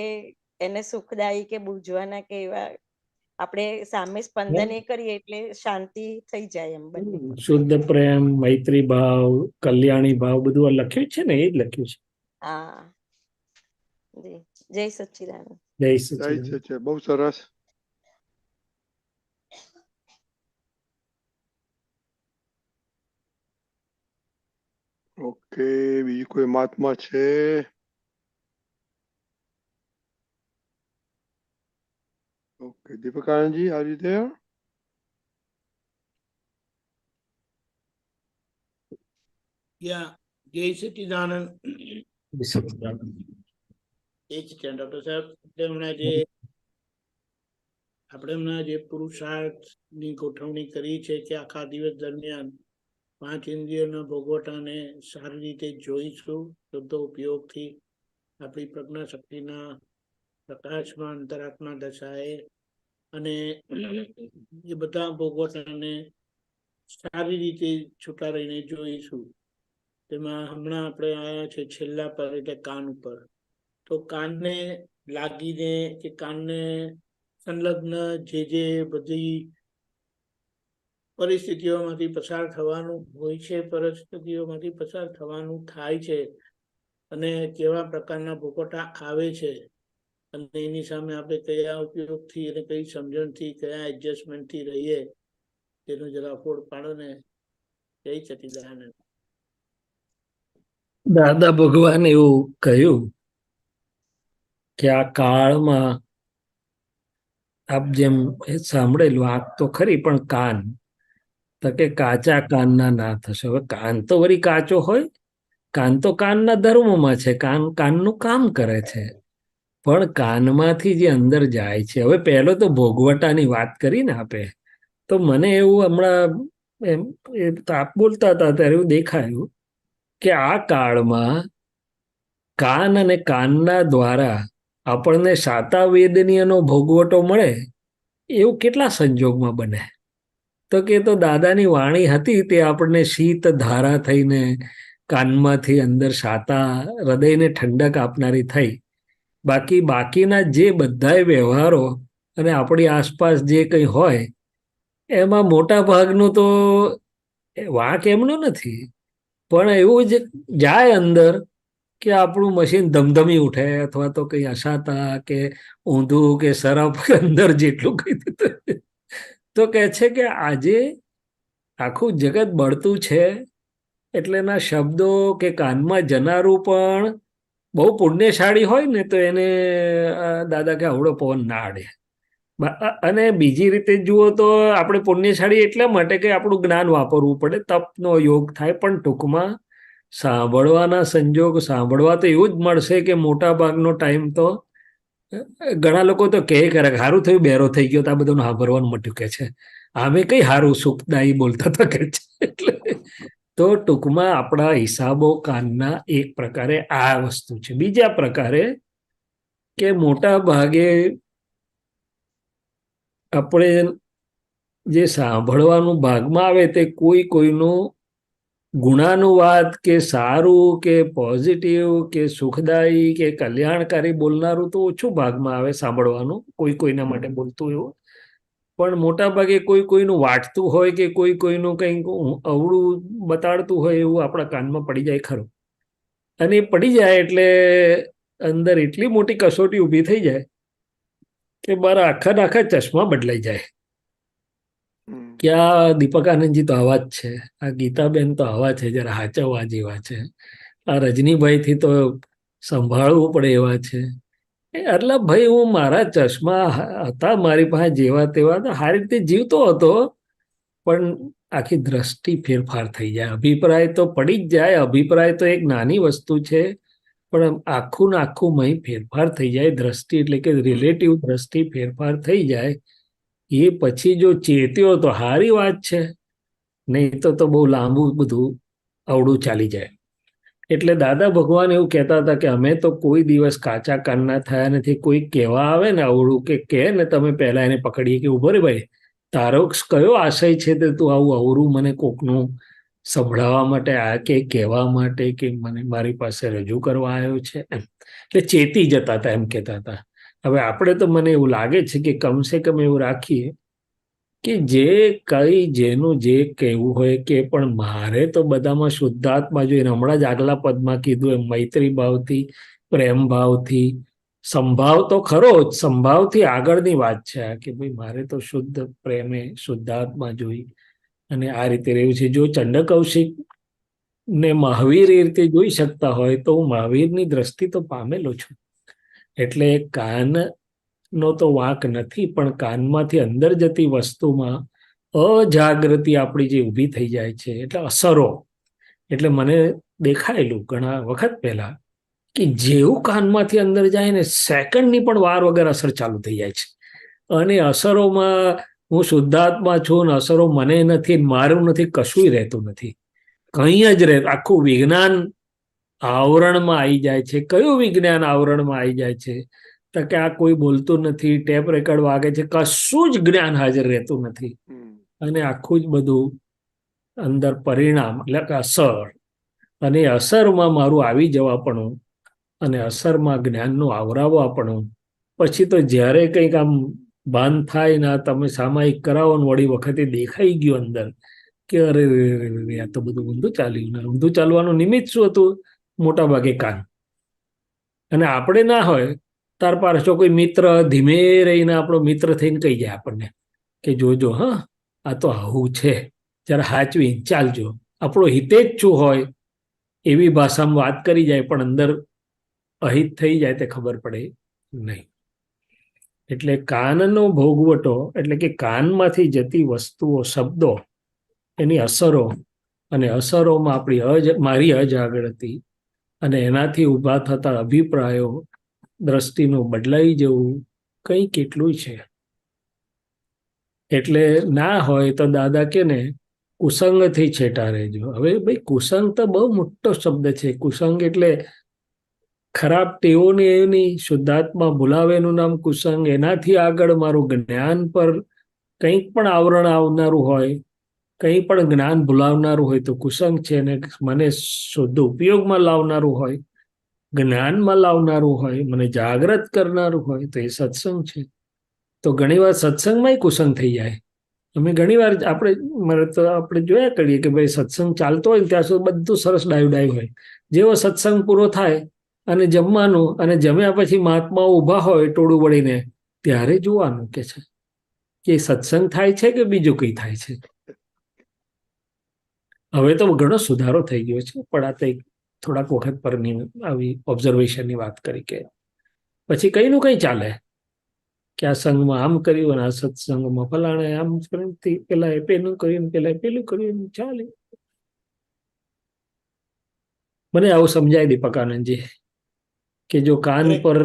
એને સુખદાયી કે બુજવાના કે એવા આપણે સામે સ્પંદન એ કરીએ એટલે શાંતિ થઈ જાય એમ બંને. શુદ્ધ પ્રેમ, મૈત્રી ભાવ, કલ્યાણી ભાવ બધું લખ્યું છે ને, એ જ લખ્યું છે. હા જી, જય સચ્ચિદાનંદ. જય જય સચ્ચિદાનંદ. છે બહુ સરસ. ઓકે, બીજું કોઈ મહાત્મા છે? Okay, Deepak Anandji, are you there? Yeah, જય સચ્ચિદાનંદ. જય સચ્ચિદાનંદ. એ જ છે ડોક્ટર સાહેબ, આપણે હમણાં જે પુરુષાર્થની ગોઠવણી કરી છે કે આખા દિવસ દરમિયાન 5 ઇન્દ્રિયોના ભોગવટાને સારી રીતે જોઈશું, શુદ્ધ ઉપયોગથી આપણી પ્રજ્ઞા શક્તિના પ્રકાશમાં અંતરાત્મા દશાએ, અને એ બધા ભોગવટાને સારી રીતે છૂટા રહીને જોઈશું. તેમાં હમણાં આપણે આવ્યા છે છેલ્લા પર એટલે કાન ઉપર. તો કાનને લાગીને કે કાનને સંલગ્ન જે બધી પરિસ્થિતિઓમાંથી પસાર થવાનું હોય છે, પરિસ્થિતિઓમાંથી પસાર થવાનું થાય છે, અને કેવા પ્રકારના ભોગવટા આવે છે, અને એની સામે આપણે કયા ઉપયોગથી અને કઈ સમજણથી કયા એડજસ્ટમેન્ટથી રહીએ તેનું જરા ફોડ પાડો ને. જય સચ્ચિદાનંદ. દાદા ભગવાન એવું કહ્યું કે આ કાળમાં આપ જેમ સાંભળેલું, આંખ તો ખરી પણ કાન, તો કે કાચા કાનના ના થશે. હવે કાન તો વળી કાચો હોય, કાન તો કાનના ધર્મમાં છે, કાનનું કામ કરે છે, પણ કાનમાંથી જે અંદર જાય છે. હવે પહેલો તો ભોગવટાની વાત કરી ને આપે, તો મને એવું હમણાં આપ બોલતા હતા ત્યારે એવું દેખાયું કે આ કાળમાં કાન અને કાનના દ્વારા આપણને સાતા વેદનીયનો ભોગવટો મળે એવું કેટલા સંજોગમાં બને? તો કે તો દાદાની વાણી હતી તે આપણને શીત ધારા થઈને કાનમાંથી અંદર સાતા હૃદયને ઠંડક આપનારી થઈ. બાકીના જે બધાય વ્યવહારો અને આપણી આસપાસ જે કંઈ હોય એમાં મોટા ભાગનું તો વાંક એમનો નથી, પણ એવું જ જાય અંદર કે આપણું મશીન ધમધમી ઉઠે, અથવા તો કંઈ અસાતા કે ઊંધું કે સરફ અંદર જેટલું કંઈ તો કહે છે કે આજે આખું જગત બળતું છે, એટલે એના શબ્દો કે કાનમાં જનારું પણ બહુ પુણ્યશાળી હોય ને તો એને દાદા કે આવડો પવન ના આડે. અને બીજી રીતે જુઓ તો આપણે પુણ્યશાળી એટલા માટે કે આપણું જ્ઞાન વાપરવું પડે, તપનો યોગ થાય, પણ ટૂંકમાં સાંભળવાના સંજોગ સાંભળવા તો એવું જ મળશે કે મોટા ભાગનો ટાઈમ તો ઘણા લોકો તો કહે કરે કે સારું થયું બેરો થઈ ગયો તો આ બધું સાંભળવાનું મટ્યું કે છે. આમે કઈ સારું સુખદાયી બોલતા હતા કે છે. એટલે તો ટૂંકમાં આપણા હિસાબો કાનના એક પ્રકારે આ વસ્તુ છે. બીજા પ્રકારે કે મોટા ભાગે આપણે જે સાંભળવાનું ભાગમાં આવે તે કોઈ કોઈનું ગુણાનુવાદ કે સારું કે પોઝિટિવ કે સુખદાયી કે કલ્યાણકારી બોલનારું તો ઓછું ભાગમાં આવે સાંભળવાનું, કોઈ કોઈના માટે બોલતું એવું. પણ મોટા ભાગે કોઈ કોઈનું વાટતું હોય કે કોઈ કોઈનું કંઈક અવળું બતાડતું હોય એવું આપણા કાનમાં પડી જાય ખરું. અને એ પડી જાય એટલે અંદર એટલી મોટી કસોટી ઊભી થઈ જાય કે મારા આખા ચશ્મા બદલાઈ જાય કે આ દીપક આનંદજી તો આવા જ છે, આ ગીતાબેન તો આવા છે, જરા હાચવવા જેવા છે, આ રજનીભાઈ થી તો સંભાળવું પડે એવા છે. એટલે ભાઈ હું મારા ચશ્મા હતા મારી પાસે જેવા તેવા સારી રીતે જીવતો હતો, પણ આખી દ્રષ્ટિ ફેરફાર થઈ જાય. અભિપ્રાય તો પડી જ જાય, અભિપ્રાય તો એક નાની વસ્તુ છે, પણ આખું ને આખું મહી ફેરફાર થઈ જાય. દ્રષ્ટિ એટલે કે રિલેટિવ દ્રષ્ટિ ફેરફાર થઈ જાય. એ પછી જો ચેત્યો તો સારી વાત છે, નહીં તો બહુ લાંબુ બધું અવળું ચાલી જાય. એટલે દાદા ભગવાન એવું કહેતા હતા કે અમે તો કોઈ દિવસ કાચા કાનના થયા નથી. કોઈ કહેવા આવે ને અવળું કે કહે ને તમે પહેલા એને પકડીએ કે ઉભો રે ભાઈ, તારો કયો આશય છે તે તું આવું અવરું મને કોકનું સંભળાવવા માટે આ કે કહેવા માટે કે મને મારી પાસે રજૂ કરવા આવ્યો છે. એટલે ચેતી જતા હતા એમ કહેતા હતા. હવે આપણે તો મને એવું લાગે છે કે કમસે કમ એવું રાખીએ કે જે કઈ જેનું જે કહેવું હોય કે, પણ મારે તો બધામાં શુદ્ધાત્મા જોઈને હમણાં જ આગલા પદમાં કીધું એમ મૈત્રી ભાવથી, પ્રેમ ભાવથી, સંભાવ તો ખરો જ, સંભાવથી આગળની વાત છે આ કે ભાઈ મારે તો શુદ્ધ પ્રેમે શુદ્ધાત્મા જોઈ અને આ રીતે રહ્યું છે. જો ચંડ કૌશિક ને મહાવીર એ રીતે જોઈ શકતા હોય તો હું મહાવીરની દ્રષ્ટિ તો પામેલો છું. એટલે કાન નો તો વાંક નથી, પણ કાનમાંથી અંદર જતી વસ્તુમાં અજાગૃતિ આપણી જે ઊભી થઈ જાય છે, એટલે અસરો. એટલે મને દેખાયેલું ઘણા વખત પહેલા કે જેવું કાનમાંથી અંદર જાય ને સેકન્ડની પણ વાર વગર અસર ચાલુ થઈ જાય છે. અને અસરોમાં હું શુદ્ધાત્મા છું ને અસરો મને નથી, મારું નથી, કશું રહેતું નથી. કંઈ જ રહે, આખું વિજ્ઞાન આવરણમાં આવી જાય છે. કયું વિજ્ઞાન આવરણમાં આવી જાય છે? તો કે આ કોઈ બોલતું નથી, ટેપ રેકર્ડ વાગે છે, કશું જ જ્ઞાન હાજર રહેતું નથી. અને આખું જ બધું અંદર પરિણામ એટલે કે અસર, અને અસરમાં મારું આવી જવાપણું અને અસરમાં જ્ઞાનનું આવરાવાપણું. પછી તો જ્યારે કંઈક આમ ભાન થાય ને તમે સામાયિક કરાવો ને વળી વખતે દેખાઈ ગયું અંદર કે અરે આ તો બધું ઊંધું ચાલ્યું. ને ઊંધું ચાલવાનું નિમિત્ત શું હતું? મોટા ભાગે કાન. અને આપણે ના હોય તાર પાછો કોઈ મિત્ર ધીમે રહીને આપણો મિત્ર થઈને કહી જાય આપણને કે જોજો હા આ તો આવું છે, જરા હાચવી ચાલજો. આપણો હિતેચ્છુ હોય એવી ભાષામાં વાત કરી જાય, પણ અંદર અહિત થઈ જાય તે ખબર પડે નહીં. એટલે કાનનો ભોગવટો એટલે કે કાનમાંથી જતી વસ્તુઓ, શબ્દો, એની અસરો, અને અસરોમાં આપણી મારી અજાગૃતિ અને એનાથી ઊભા થતા અભિપ્રાયો, દ્રષ્ટિનું બદલાઈ જવું કંઈ કેટલું છે. એટલે ના હોય તો દાદા કે ને કુસંગથી છેટા રહેજો. હવે ભાઈ કુસંગ તો બહુ મોટો શબ્દ છે. કુસંગ એટલે ખરાબ ટેવોની એની શુદ્ધાત્મા ભૂલાવેનું નામ કુસંગ. એનાથી આગળ મારું જ્ઞાન પર કંઈક પણ આવરણ આવનારું હોય, કંઈ પણ જ્ઞાન ભૂલાવનારું હોય તો કુસંગ છે. ને મને શુદ્ધ ઉપયોગમાં લાવનારું હોય, જ્ઞાનમાં લાવનારું હોય, મને જાગૃત કરનારું હોય તો એ સત્સંગ છે. તો ઘણીવાર સત્સંગમાં કુસંગ થઈ જાય. અમે ઘણીવાર આપણે જોયા કરીએ કે ભાઈ સત્સંગ ચાલતો હોય ત્યાં સુધી બધું સરસ ડાયું હોય. જેવો સત્સંગ પૂરો થાય અને જમવાનું, અને જમ્યા પછી મહાત્માઓ ઊભા હોય ટોળું વળીને, ત્યારે જોવાનું કે છે કે સત્સંગ થાય છે કે બીજું કંઈ થાય છે. હવે તો ઘણો સુધારો થઈ ગયો છે, પણ આ તો થોડાક વખત પરની આવી ઓબ્ઝર્વેશનની વાત કરી કે પછી કંઈનું કંઈ ચાલે કે આ સંઘમાં આમ કર્યું અને આ સત્સંગમાં ફલાણે આમ કર્યું, પેલા પેલું કર્યું, પેલા પેલું કર્યું, ચાલે. મને આવું સમજાય દીપક આનંદજી કે જો કાન પર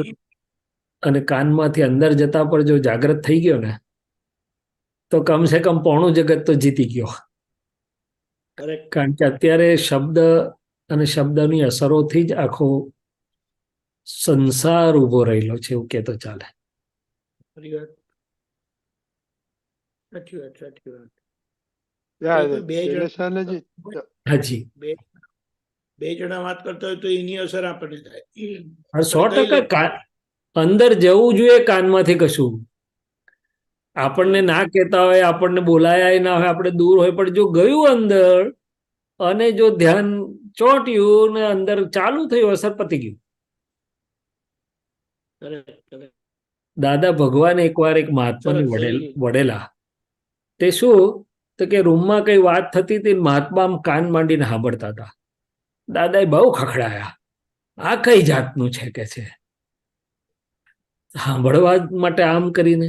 અને કાનમાંથી અંદર જતા પર જો જાગ્રત થઈ ગયો ને તો કમસે કમ પોણું જગત તો જીતી ગયો. કરેક્ટ. કારણ કે અત્યારે શબ્દ અને શબ્દની અસરોથી જ આખો સંસાર ઉભો રહેલો છે એવું કહેતો ચાલે. સાચી વાત. સાચી વાત. સાચી વાત. Yeah, એ કોઈ બે જણ શૈલેષાનંદજી, હાજી બે જણા વાત કરતા હોય તો એની અસર આપણને થાય. 100% અંદર જવું જોઈએ કાનમાંથી કશું. આપણને ના કહેતા હોય, આપણને બોલાયા ના હોય, આપણે દૂર હોય, પણ જો ગયું અંદર અને જો ધ્યાન ચોંટ્યું ને અંદર ચાલુ થયું, અસર પતી ગયું. Correct, correct. દાદા ભગવાન એકવાર એક મહાત્માને સરસ, સરસ. વડેલા તે શું તો કે રૂમમાં કઈ વાત થતી હતી, મહાત્મા આમ કાન માંડીને સાંભળતા હતા. દાદાએ બહુ ખખડાયા, આ કઈ જાતનું છે કે છે સાંભળવા માટે આમ કરીને.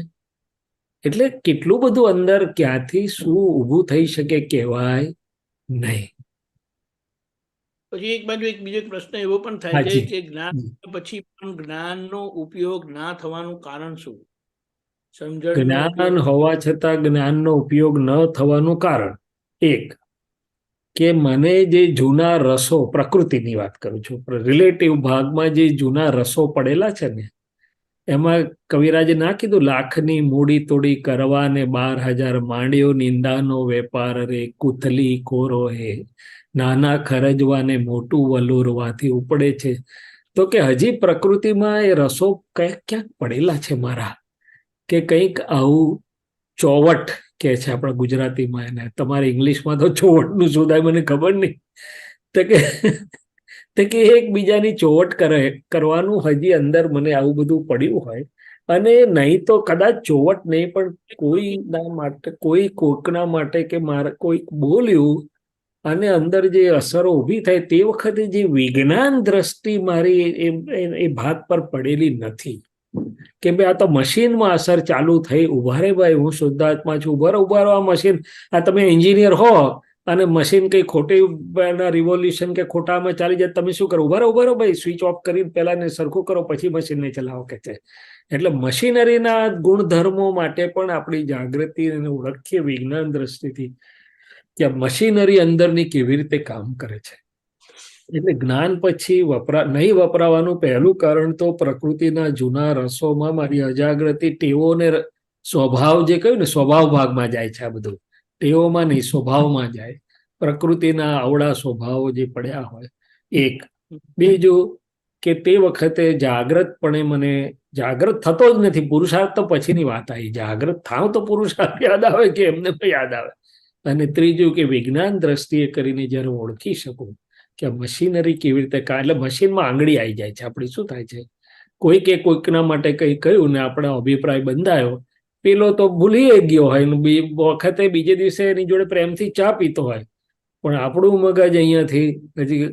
એટલે કેટલું બધું અંદર ક્યાંથી શું ઊભું થઈ શકે કહેવાય નહીં. પછી એક બાજુ એક બીજો એક પ્રશ્ન એવો પણ થાય છે હાજી. કે જ્ઞાન પછી પણ જ્ઞાનનો ઉપયોગ ના થવાનું કારણ શું? સમજણનો જ્ઞાન ઉપયોગ હોવા છતાં જ્ઞાનનો ઉપયોગ ન થવાનું કારણ એક કે મને જે જૂના રસો, પ્રકૃતિની વાત કરું છું, રિલેટિવ ભાગમાં જે જૂના રસો પડેલા છે ને, એમાં કવિરાજે ના કીધું લાખની મૂડી તોડી કરવા ને 12,000 માંડ્યો નિંદાનો વેપાર રે, કુથલી કોરો હે, નાના ખરજવાને મોટું વલોરવાથી ઉપડે છે. તો કે હજી પ્રકૃતિમાં એ રસો ક્યાંક પડેલા છે મારા, કે કંઈક આવું ચોવટ કે છે આપણા ગુજરાતીમાં એને, તમારે ઇંગ્લિશમાં તો ચોવટનું શું થાય મને ખબર નહીં. તો કે એકબીજાની ચોવટ કરવાનું હજી અંદર મને આવું બધું પડ્યું હોય, અને નહીં તો કદાચ ચોવટ નહીં પણ કોઈના માટે, કોઈકના માટે કે મારે કોઈક બોલ્યું અને અંદર જે અસરો ઊભી થાય તે વખતે જે વિજ્ઞાન દ્રષ્ટિ મારી એ ભાગ પર પડેલી નથી કે ભાઈ આ તો મશીનમાં અસર ચાલુ થઈ. ઉભા રે ભાઈ, હું શુદ્ધાત્મા છું, ઉભા રહો આ મશીન. આ તમે એન્જિનિયર હો અને મશીન કઈ ખોટી રિવોલ્યુશન કે ખોટામાં ચાલી જાય, તમે શું કરો? ઉભા રહો ભાઈ, સ્વિચ ઓફ કરી પહેલા ને સરખું કરો પછી મશીનને ચલાવો કે છે. એટલે મશીનરીના ગુણધર્મો માટે પણ આપણી જાગૃતિ ઓળખીએ વિજ્ઞાન દ્રષ્ટિથી કે મશીનરી અંદરની કેવી રીતે કામ કરે છે. એટલે જ્ઞાન પછી નહીં વપરાવાનું પહેલું કારણ તો પ્રકૃતિના જૂના રસોમાં મારી અજાગૃતિ, ટેવોને સ્વભાવ, જે કહ્યું ને સ્વભાવ ભાગમાં જાય છે આ બધું, ટેવોમાં નહીં સ્વભાવમાં જાય. પ્રકૃતિના આવડા સ્વભાવો જે પડ્યા હોય એક. બીજું કે તે વખતે જાગ્રતપણે મને જાગ્રત થતો જ નથી. પુરુષાર્થ તો પછીની વાત આવી, જાગ્રત થાવ તો પુરુષાર્થ યાદ આવે કે એમને યાદ આવે. અને ત્રીજું કે વિજ્ઞાન દ્રષ્ટિએ કરીને જ્યારે ઓળખી શકું કે મશીનરી કેવી રીતે, એટલે મશીનમાં આંગળી આવી જાય છે આપણી. શું થાય છે, કોઈકના માટે કંઈ કહ્યું ને આપણો અભિપ્રાય બંધાયો, પેલો તો ભૂલી ગયો હોય ને વખતે બીજે દિવસે એની જોડે પ્રેમથી ચા પીતો હોય, પણ આપણું મગજ અહીંયાથી હજી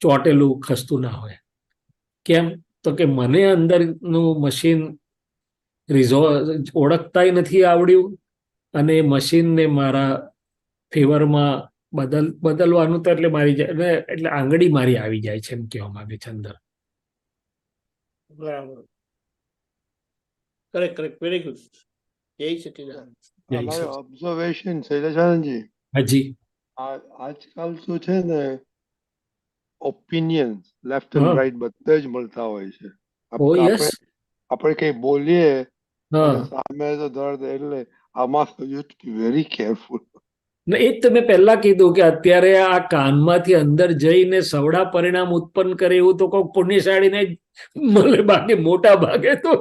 ચોટેલું ખસતું ના હોય. કેમ? તો કે મને અંદરનું મશીન ઓળખતાય નથી આવડ્યું, અને મશીનને મારા ફેવરમાં બદલવાનું તો એટલે એટલે આંગળી મારી આવી જાય છે એમ કહેવા માંગે છે અંદર. બરાબર. Correct, correct, very good. જય સચિદાનંદ. અમારે ઓબ્ઝર્વેશન શૈલેષાનંદજી, હાજી. આજકાલ શું છે ને, ઓપિનિયન લેફ્ટ એન્ડ રાઈટ બધે જ મળતા હોય છે. આપણે કઈ બોલીએ સામે તો દર્દ, એટલે આમાં you to be very careful. એ જ તમે પહેલા કીધું કે અત્યારે આ કાનમાંથી અંદર જઈને સવડા પરિણામ ઉત્પન્ન કરે એવું તો કોઈ પુણ્યશાળીને મળે, બાકી મોટા ભાગે તો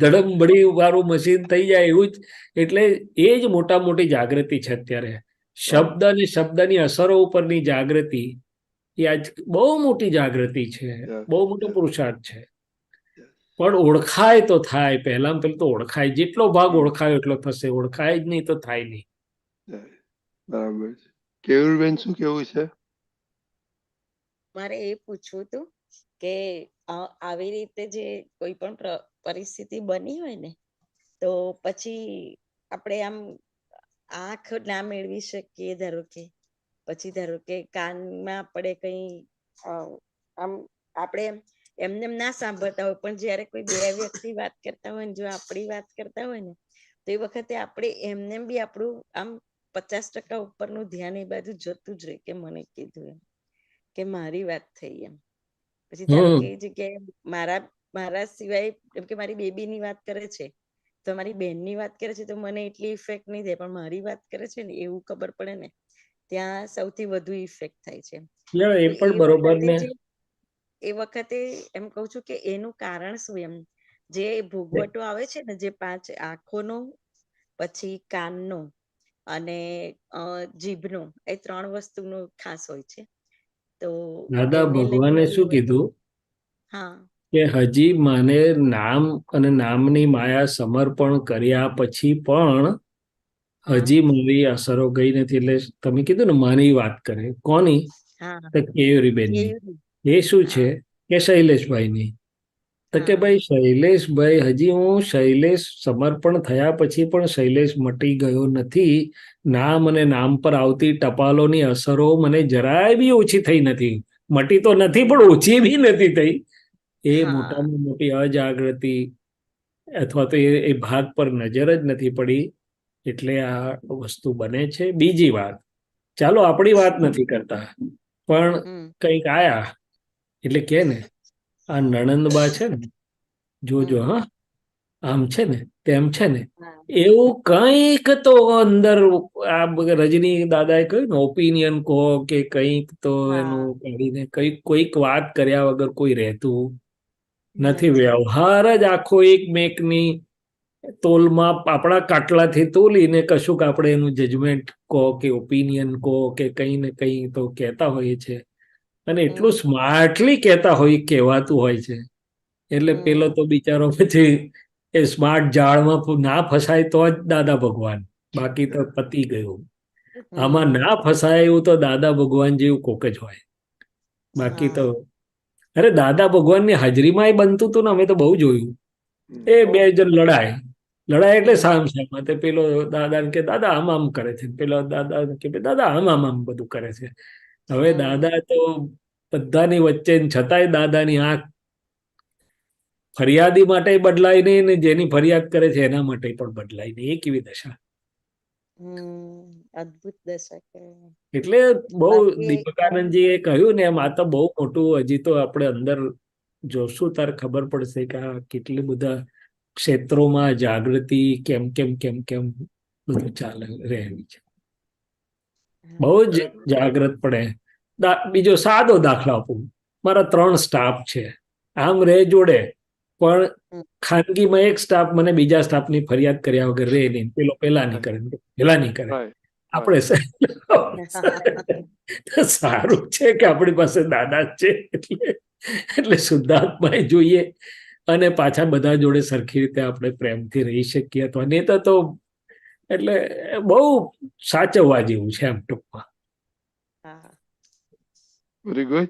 ધડમબડી વાળું મશીન થઈ જાય એવું જ. એટલે એ જ મોટી જાગૃતિ છે અત્યારે. શબ્દ અને શબ્દની અસરો ઉપરની જાગૃતિ એ આજ બહુ મોટી જાગૃતિ છે, બહુ મોટો પુરુષાર્થ છે. પણ ઓળખાય તો થાય, પહેલામાં પહેલું તો ઓળખાય. જેટલો ભાગ ઓળખાય એટલો થશે, ઓળખાય જ નહીં તો થાય નહીં. બરાબર છે. કેયુરબેન શું કેવું છે? મારે એ પૂછવું હતું કે આવી રીતે જે કોઈ પણ પરિસ્થિતિ બની હોય ને, તો પછી આપણે આમ આંખ ના મેળવી શકીએ, ધારો કે પછી ધારો કે કાનમાં આપણે કઈ આમ આપણે એમને એમ ના સાંભળતા હોય, પણ જયારે કોઈ બે વ્યક્તિ વાત કરતા હોય ને જો આપણી વાત કરતા હોય ને તો એ વખતે આપણે એમને બી આપણું આમ 50% ઉપરનું ધ્યાન એ બાજુ જતું જ રહે કે મને કીધું એમ, કે મારી વાત થઈ એમ. પછી ધારો કે એ જગ્યાએ મારા સિવાય એમ કે મારી બેબીની વાત કરે છે તો મારી બેનની વાત કરે છે તો મને એટલી ઇફેક્ટ નહીં થાય, પણ મારી વાત કરે છે ને એવું ખબર પડે ને ત્યાં સૌથી વધુ ઇફેક્ટ થાય છે. એ પણ બરોબર ને. એ વખતે એમ કહું છું કે એનું કારણ શું એમ, જે ભોગવટો આવે છે ને, જે 5 આંખોનો, પછી કાનનો અને જીભનો, એ 3 વસ્તુનો ખાસ હોય છે. તો દાદા એને ભગવાને લઈને શું કીધું હા કે હજી મને નામ અને નામની માયા સમર્પણ કર્યા પછી પણ હા હજી મારી અસરો ગઈ નથી. એટલે તમે કીધું ને માની વાત કરે, કોની? હા તો કેયુરીબેનની. કેવી એ શું છે હા કે શૈલેષભાઈની. તો કે હા ભાઈ શૈલેષભાઈ, હજી હું શૈલેષ સમર્પણ થયા પછી પણ શૈલેષ મટી ગયો નથી. નામ અને નામ પર આવતી ટપાલોની અસરો મને જરાય બી ઓછી થઈ નથી. મટી તો નથી પણ ઓછી બી નથી થઈ. એ હા મોટામાં મોટી અજાગૃતિ અથવા તો એ ભાગ પર નજર જ નથી પડી. એટલે આ વસ્તુ બને છે. બીજી વાત, ચાલો આપણી વાત નથી કરતા, પણ હમ કંઈક આયા એટલે કે ને આ નણંદબા છે ને, જોજો હમ હા, આમ છે ને તેમ છે ને, હા એવું કંઈક તો અંદર આ રજની દાદાએ કહ્યું ને, ઓપિનિયન કહો કે કંઈક તો એનું હા કાઢીને કોઈક વાત કર્યા વગર કોઈ રહેતું નથી. નથી વ્યવહાર જ આખો એકમેકની તોલમાં આપણા કાટલાથી તોલીને કશુંક આપણે એનું જજમેન્ટ કહો કે ઓપિનિયન કહો કે કંઈ ને કંઈ તો કહેતા હોઈએ છે. અને એટલું હમ સ્માર્ટલી કહેતા હોય, કહેવાતું હોય છે. એટલે પેલો હમ તો બિચારો પછી એ સ્માર્ટ જાળમાં ના ફસાય તો જ દાદા ભગવાન, બાકી તો પતી ગયું. આમાં હમ ના ફસાય એવું તો દાદા ભગવાન જેવું કોક જ હોય. બાકી તો હા અરે દાદા ભગવાનની હાજરીમાં એ બનતું હતું ને, અમે તો બહુ જોયું. એ બે બહુ જણ લડાય એટલે હમ સામ સામા. તે પેલો દાદાને કે દાદા આમ આમ કરે છે, પેલો દાદા કે દાદા આમ આમ આમ બધું કરે છે. હવે હમ દાદા તો બધાની વચ્ચે છતાંય દાદાની આંખ ફરિયાદી માટે બદલાય નહીં, ને જેની ફરિયાદ કરે છે એના માટે પણ બદલાય નહીં. એ કેવી દશા! અદ્ભુત દશા કહેવાય. એટલે બહુ બાકી દીપકાનંદજીએ કહ્યું ને એમ, આ તો બહુ મોટું, હજી તો આપણે અંદર જોશું ત્યારે ખબર પડશે કે આ કેટલી બધા ક્ષેત્રોમાં જાગૃતિ કેમ કેમ કેમ કેમ બધું ચાલે રહેવી છે. બહુ જ જાગ્રત પડે. બીજો સાદો દાખલો આપું. મારા 3 સ્ટાફ છે, આમ રે જોડે, પણ ખાનગીમાં એક સ્ટાફ મને બીજા સ્ટાફની ફરિયાદ કર્યા વગર રે નહીં. પેલો પેલા નહીં કરે, પેલા નહીં કરે. right, આપણે તો સારું છે કે આપણી પાસે દાદા જ છે. એટલે શુદ્ધાત્માએ જોઈએ અને પાછા બધા જોડે સરખી રીતે આપણે પ્રેમથી રહી શકીએ. તો નહીં તો એટલે બહુ સાચવવા જેવું છે એમ ટૂંકમાં. હા very good.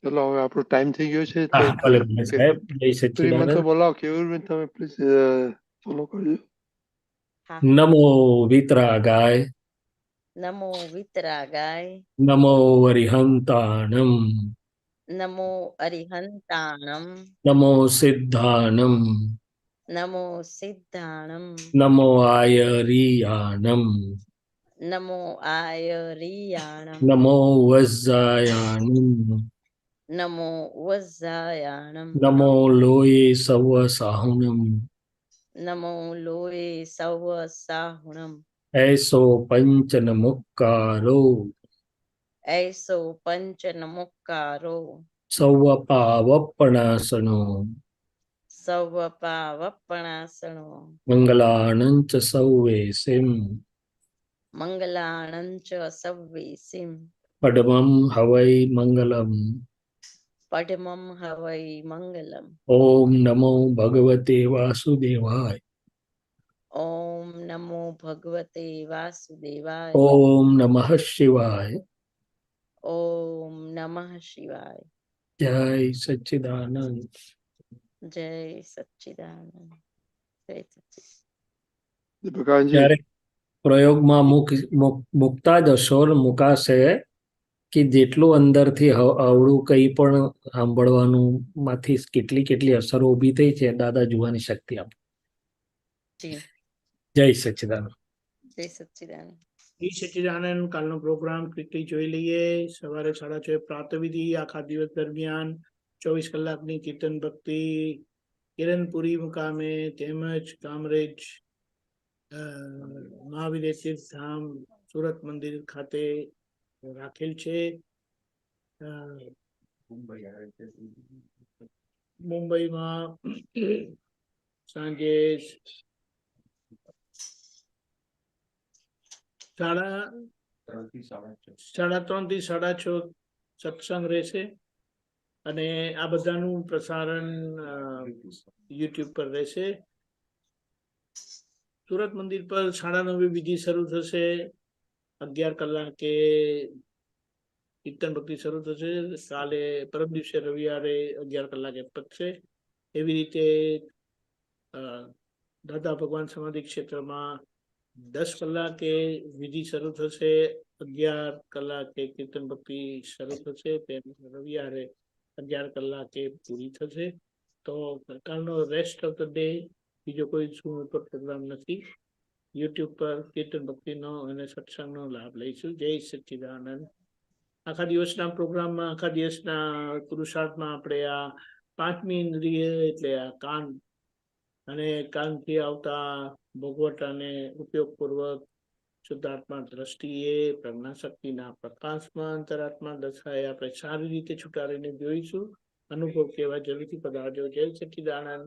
ચલો હવે આપણો ટાઈમ થઈ ગયો છે, તો હા, ભલે ભલે સાહેબ, જય શ્રીમંત સચ્ચિદાનંદ. બોલાવો. કેવું તમે પ્લીઝ ફોલો કરજો. હા નમો વિતરાગાય, નમો વિતરાગાય, નમો વરિહંતાણમ, નમો અરિહંતાણમ, નમો સિદ્ધાનમ, નમો સિદ્ધાણમ, નમો આયરિયાણમ, નમો આયરિયાણમ, નમો વજ્જાયાણમ, નમો વજ્જાયાણમ, નમો લોય સવ સાહુણમ, નમો લોય સવ સાહુણમ, એસો પંચન મુક્કારો, એસો પંચ નમુક્કારો, સૌ પાવપણાસનો, સવ પાવપણાસણો, મંગલાનંચ સૌવેસિમ, મંગલાણં ચ સવ્વીસિમ, પડમમ હવૈ મંગલમ. પડમમ હવૈ મંગલમ. ઓમ નમો ભગવતે વાસુદેવાય. ઓમ નમો ભગવતે વાસુદેવાય. ઓમ નમઃ શિવાય. ઓમ નમઃ શિવાય. જય સચ્ચિદાનંદ. જય સચ્ચિદાનંદ. જય સચ્ચિદાનંદ. દીપકાનજી, ત્યારે પ્રયોગમાં મુકતા જશો, મુકાશે કે જેટલું અંદરથી અવળું કંઈ પણ સાંભળવાનું માંથી કેટલી કેટલી અસરો ઊભી થઈ છે દાદા જોવાની શક્તિ આપે. જી જય સચ્ચિદાનંદ. જય સચ્ચિદાનંદ. ઈ સચ્ચિદાનંદ કાલનો પ્રોગ્રામ ક્વિકલી જોઈ લઈએ. સવારે 6:30 પ્રાતઃવિધિ, આખા દિવસ દરમિયાન 24 કલાકની કીર્તન ભક્તિ કિરણપુરી મુકામે તેમજ કામરેજ મહાવીર તીર્થધામ સુરત મંદિર ખાતે રાખેલ છે. મુંબઈમાં સાંજે 3:30 થી 6:30 સત્સંગ રહેશે અને આ બધાનું પ્રસારણ યુટ્યુબ પર રહેશે. સુરત મંદિર પર 9:30 વિધિ શરૂ થશે. 11 કલાકે કીર્તન ભક્તિ શરૂ થશે. કાલે પરમ દિવસે રવિવારે 11 કલાકે પતશે. એવી રીતે દાદા ભગવાન સમાધિ ક્ષેત્રમાં 10 કલાકે વિધિ શરૂ થશે. 11 કલાકે કીર્તન ભક્તિ શરૂ થશે. રવિવારે 11 કલાકે પૂરી થશે. તો કાલનો રેસ્ટ ઓફ ધ ડે બીજો કોઈ ઝૂમ ઉપર પ્રોગ્રામ નથી. યુટ્યુબ પર કીર્તન ભક્તિનો અને સત્સંગનો લાભ લઈશું. જય સચ્ચિદાનંદ. આખા દિવસના પ્રોગ્રામમાં, આખા દિવસના પુરુષાર્થમાં આપણે આ 5મી ઇન્દ્રિય એટલે આ કાન અને કાનથી આવતા ભોગવટાને ઉપયોગપૂર્વક શુદ્ધાત્મા દ્રષ્ટિએ પ્રજ્ઞાશક્તિના પ્રકાશમાં અંતરાત્મા દશાએ આપણે સારી રીતે છુટાડીને જોઈશું. અનુભવ કહેવા જરૂરથી પધારજો. જય સચ્ચિદાનંદ.